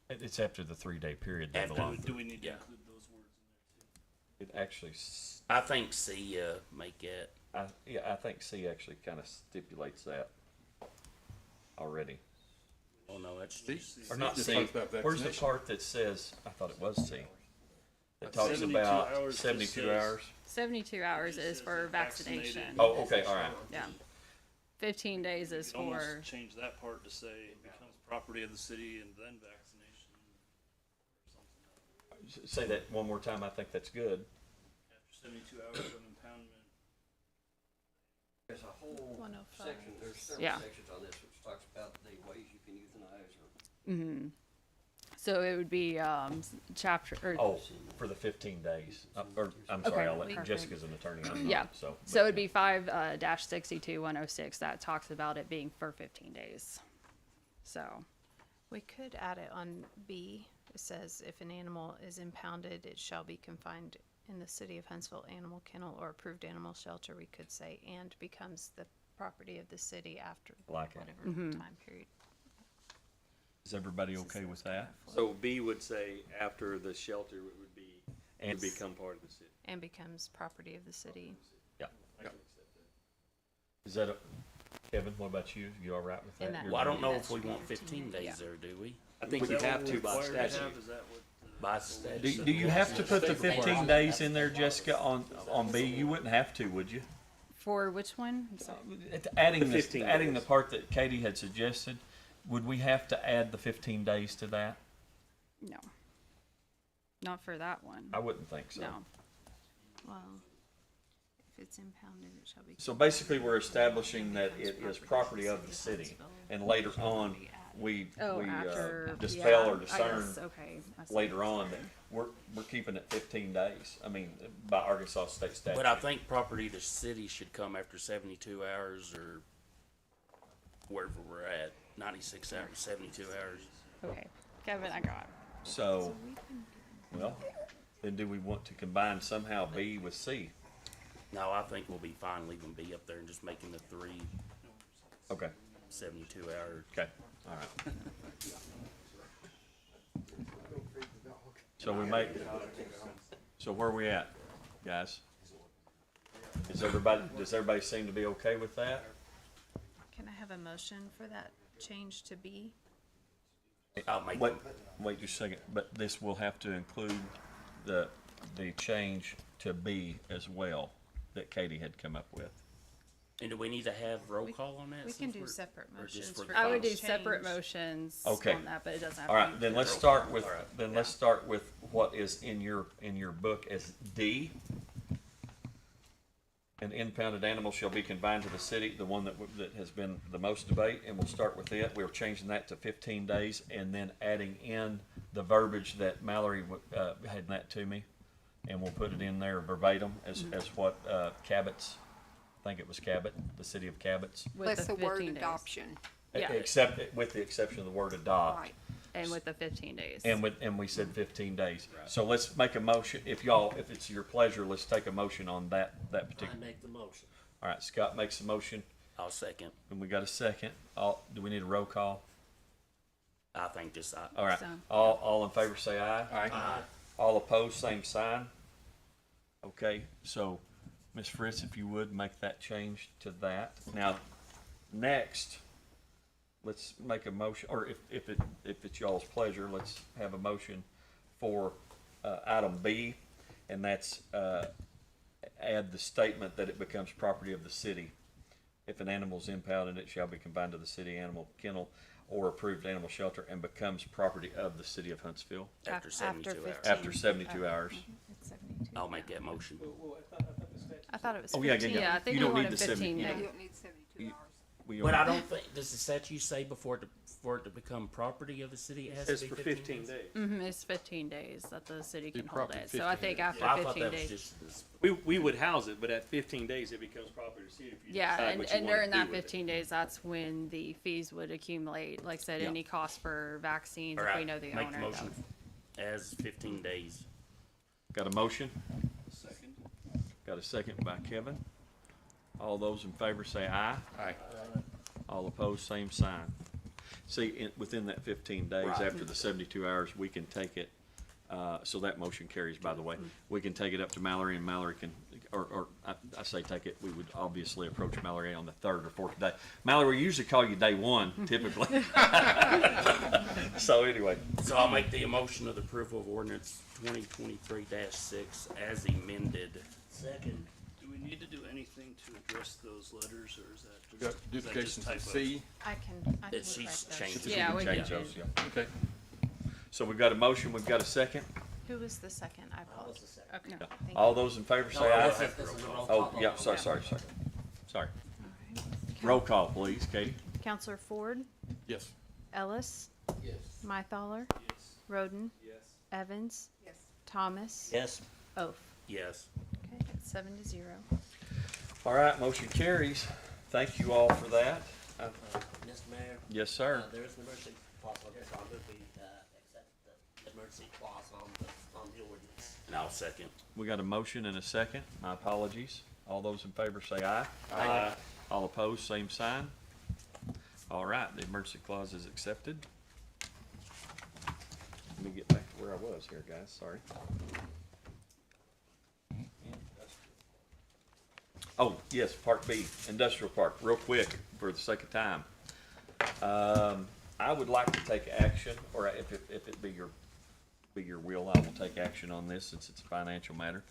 It's after the 3-day period they After- belong Do through. we need to Yeah. include those words in there too? It actually, I think C, make it, I think C actually kind of stipulates that already. oh no, that's, Or not Just C, talks about where's the vaccination. part that says, I thought it was C, that That's talks 72 about hours just 72 says- hours? 72 hours It is says for they're vaccination. vaccinated. Oh, okay, all right. Yeah. 15 days is You could almost for, change that part to say it becomes property of the city and then vaccination or something. Say that one more time, I think that's good. After 72 hours of impoundment. There's a whole 105. section, there's several Yeah. sections on this which talks about the ways you can euthanize or. so it would be, chapter, or, Oh, for the 15 days, or, I'm sorry, Okay. I'll let, Perfect. Jessica's an attorney, I'm yeah. not, so. So it'd be 5-62-106 that talks about it being for 15 days. So, we could add it on B it says if an animal is impounded, it shall be confined in the city of Huntsville animal kennel or approved animal shelter. We could say and becomes the property of the city after Like it. whatever time period. Is everybody okay with that? So B would say after the shelter it would be, and And- become part of the city. And becomes property of the city. Yeah. I can accept that. Is that Kevin, what about you? You all right with And that? that- You're Well, I don't good? know That if we should be want 15 15 days days. there, do we? I think We you have have to to by by statute. statute. Is that what? By statute. Do you have to put the 15 days in there, Jessica, on B? You wouldn't have to, would you? For which one? I'm sorry. Adding The the 15 adding the days. part that Katie had suggested, would we have to add the 15 days to that? No. Not for that one. I wouldn't think so. No. Well, if it's impounded, it shall be. So basically, we're establishing that it is property of the city, and later on, we Oh, after. dispel yeah, or I discern guess, okay. I see. later on that we're keeping it 15 days. I mean, by Arkansas state statute. But I think property of the city should come after 72 hours or wherever we're at, 96 hours, 72 hours. Okay, Kevin, I got it. So, well, then do we want to combine somehow B with C? No, I think we'll be fine leaving B up there and just making the 3 Okay, 72 hour. okay, all right. So we make, so where are we at, guys? Does everybody seem to be okay with that? Can I have a motion for that change to B? I'll make Wait just a second, but this will have to include the change to B as well that Katie had come up with. And do we need to have roll call on that? We can since do we're- separate or just motions for for I would do each separate change. motions Okay. on that, but it doesn't have to. All right, be then let's roll start call. with, let's start with what is in your book as D. An impounded animal shall be confined to the city, the one that has been the most debate, and we'll start with it. We're changing that to 15 days and then adding in the verbiage that Mallory had that to me. And we'll put it in there verbatim as what Cabot's, I think it was Cabot, the city of Cabot's. With Plus the word 15 days. adoption. Yeah. Except, with the exception of the word adopt. Right. And with the 15 days. And we said 15 days. So let's make a motion, if it's your pleasure, let's take a motion on that I particular. make the motion. All right, Scott makes a motion, I'll second. and we got a second. Do we need a roll call? I think just All right, So- all in favor say aye. Aye. All opposed, same sign. Okay, so, Ms. Fritz, if you would, make that change to that. Now, next, let's make a motion, or if it's y'all's pleasure, let's have a motion for, item B, and that's, add the statement that it becomes property of the city. If an animal is impounded, it shall be confined to the city animal kennel or approved animal shelter and becomes property of the city of Huntsville after 72 hours. 15. after 72 hours. It's 72. I'll make that motion. I thought it was Oh, yeah, 15. yeah. Yeah, I think You we don't need wanted the 15 70 You days. don't need 72 hours. But I don't think, does the statute say for it to become property of the city, it has It's to be for 15 15 days. Mm-hmm, it's 15 days that the city Be can hold property it. So I 15 think days. after I thought 15 that was days. just this. We would house it, but at 15 days it becomes property of the city if you Yeah, decide and, what you and want during to do that with it. 15 days, that's when the fees would accumulate. Like I said, Yeah. any cost for vaccines, All if we right, know the make the owner. motion as 15 days. Got a motion? Second. Got a second by Kevin. All those in favor say aye. Aye. All opposed, same sign. See, within that 15 days, Right. after the 72 hours, we can take it, so that motion carries, by the way. We can take it up to Mallory, and Mallory can, or I say take it, we would obviously approach Mallory on the 3rd or 4th day. Mallory, we usually call you day 1, typically. So anyway, So I'll make the motion of the approval of ordinance 2023-6 as amended. Second. Do we need to do anything to address those letters, or is that We got duplications of C. I can That she's correct those. changed. Yeah, we change can. those, yeah. Okay. So we've got a motion, we've got a second. Who was the second? I I was the apologize. second. Okay, Yeah. thank you. All those in favor No, say aye. this is a roll Oh, call yeah, vote. sorry. Sorry. All right. Roll call, please, Katie. Counselor Ford, Yes. Ellis, Yes. Mythaler, Roden, Evans, Yes. Thomas, Yes. Oath. Yes. Okay, that's 7-0. All right, motion carries. Thank you all for that. Mr. Mayor? Yes, sir. There is an emergency clause on this, so I'm going to be, accept the emergency clause on the ordinance. And I'll second. We got a motion and a second. My apologies. All those in favor say aye. Aye. All opposed, same sign. All right, the emergency clause is accepted. Let me get back to where I was here, guys, sorry. Oh, yes, Part B, Industrial Park, real quick, for the sake of time. I would like to take action, or if it be your will, I will take action on this since it's a financial matter.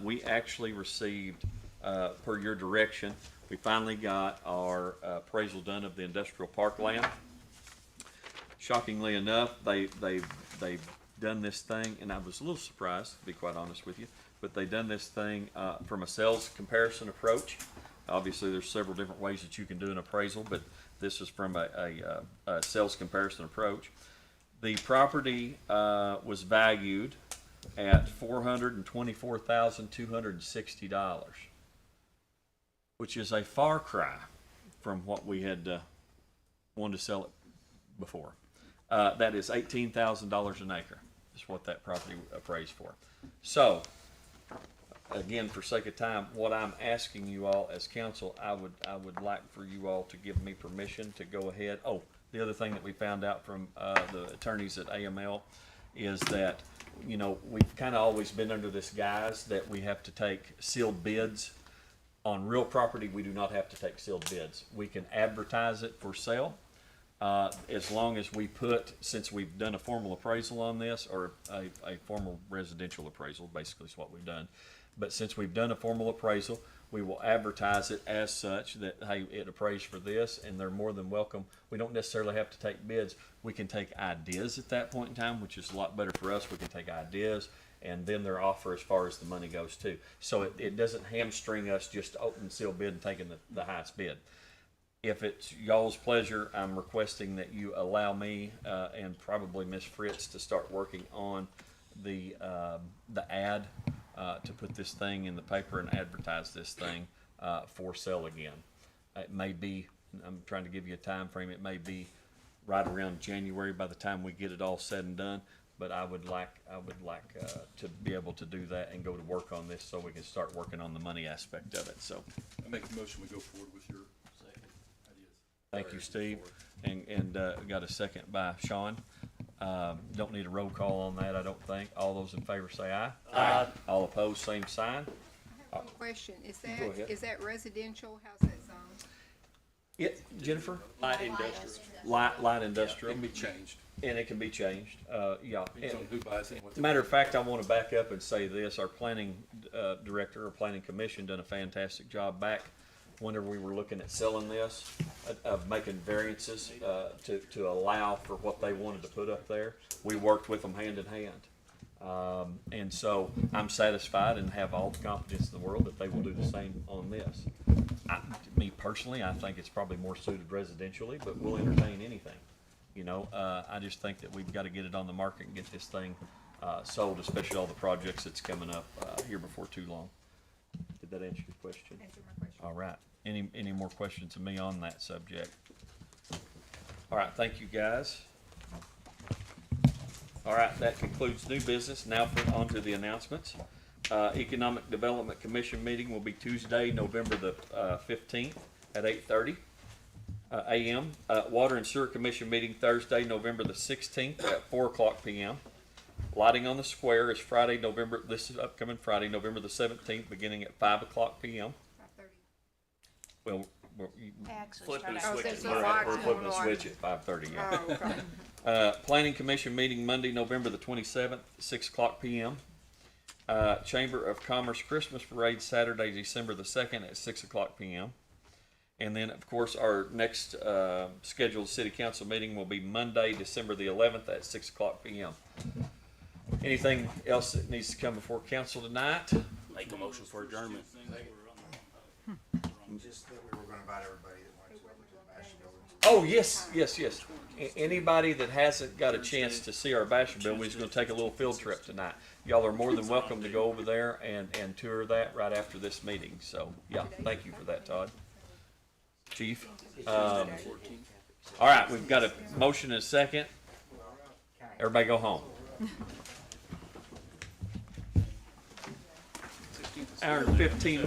We actually received, per your direction, we finally got our appraisal done of the industrial park land. Shockingly enough, they've done this thing, and I was a little surprised, to be quite honest with you, but they've done this thing from a sales comparison approach. Obviously, there's several different ways that you can do an appraisal, but this is from a sales comparison approach. The property was valued at $424,260, which is a far cry from what we had wanted to sell it before. That is $18,000 an acre is what that property appraised for. So, again, for sake of time, what I'm asking you all as council, I would like for you all to give me permission to go ahead. Oh, the other thing that we found out from the attorneys at AML is that, you know, we've kind of always been under this guise that we have to take sealed bids. On real property, we do not have to take sealed bids. We can advertise it for sale. As long as we put, since we've done a formal appraisal on this, or a formal residential appraisal, basically is what we've done. But since we've done a formal appraisal, we will advertise it as such that, hey, it appraised for this, and they're more than welcome. We don't necessarily have to take bids. We can take ideas at that point in time, which is a lot better for us. We can take ideas, and then their offer as far as the money goes too. So it doesn't hamstring us just to open seal bid and taking the highest bid. If it's y'all's pleasure, I'm requesting that you allow me and probably Ms. Fritz to start working on the ad to put this thing in the paper and advertise this thing for sale again. It may be, I'm trying to give you a time frame, it may be right around January by the time we get it all said and done. But I would like to be able to do that and go to work on this so we can start working on the money aspect of it. So, I make a motion, we go forward with your ideas. thank you, Steve, and got a second by Sean. Don't need a roll call on that, I don't think. All those in favor say aye. Aye. All opposed, same sign. I have one question. Is Go ahead. that residential? How's that zoned? Yeah, Jennifer? Light industrial. Light industrial. It can be changed. And it can be changed, yeah. Depends on who buys it and what they Matter of fact, I want to back up and say this, our planning director, or planning commission done a fantastic job back whenever we were looking at selling this, of making variances to allow for what they wanted to put up there. We worked with them hand in hand. And so I'm satisfied and have all the confidence in the world that they will do the same on this. Me personally, I think it's probably more suited residentially, but we'll entertain anything. You know, I just think that we've got to get it on the market and get this thing sold, especially all the projects that's coming up here before too long. Did that answer your question? Answer my question. All right. Any more questions of me on that subject? All right, thank you, guys. All right, that concludes new business. Now on to the announcements. Economic Development Commission meeting will be Tuesday, November the 15th at 8:30 a.m. Water and Sewer Commission meeting Thursday, November the 16th at 4 o'clock p.m. Lighting on the Square is Friday, this is upcoming Friday, November the 17th, beginning at 5 o'clock p.m. 5:30. Well, Flipping the Oh, switch. there's a we're lot flipping going the on. switch at 5:30, yeah. Oh, okay. Planning Commission meeting Monday, November the 27th, 6 o'clock p.m. Chamber of Commerce Christmas Parade Saturday, December the 2nd at 6 o'clock p.m. And then, of course, our next scheduled city council meeting will be Monday, December the 11th at 6 o'clock p.m. Anything else that needs to come before council tonight? Make a motion for adjournment. Just that we were gonna invite everybody that wanted to over to the Bash Building. Oh, yes. Anybody that hasn't got a chance to see our Basher Building, we're just gonna take a little field trip tonight. Y'all are more than welcome to go over there and tour that right after this meeting. So, yeah, thank you for that, Todd. Chief. All right, we've got a motion and a second. Everybody go home. Hour and 15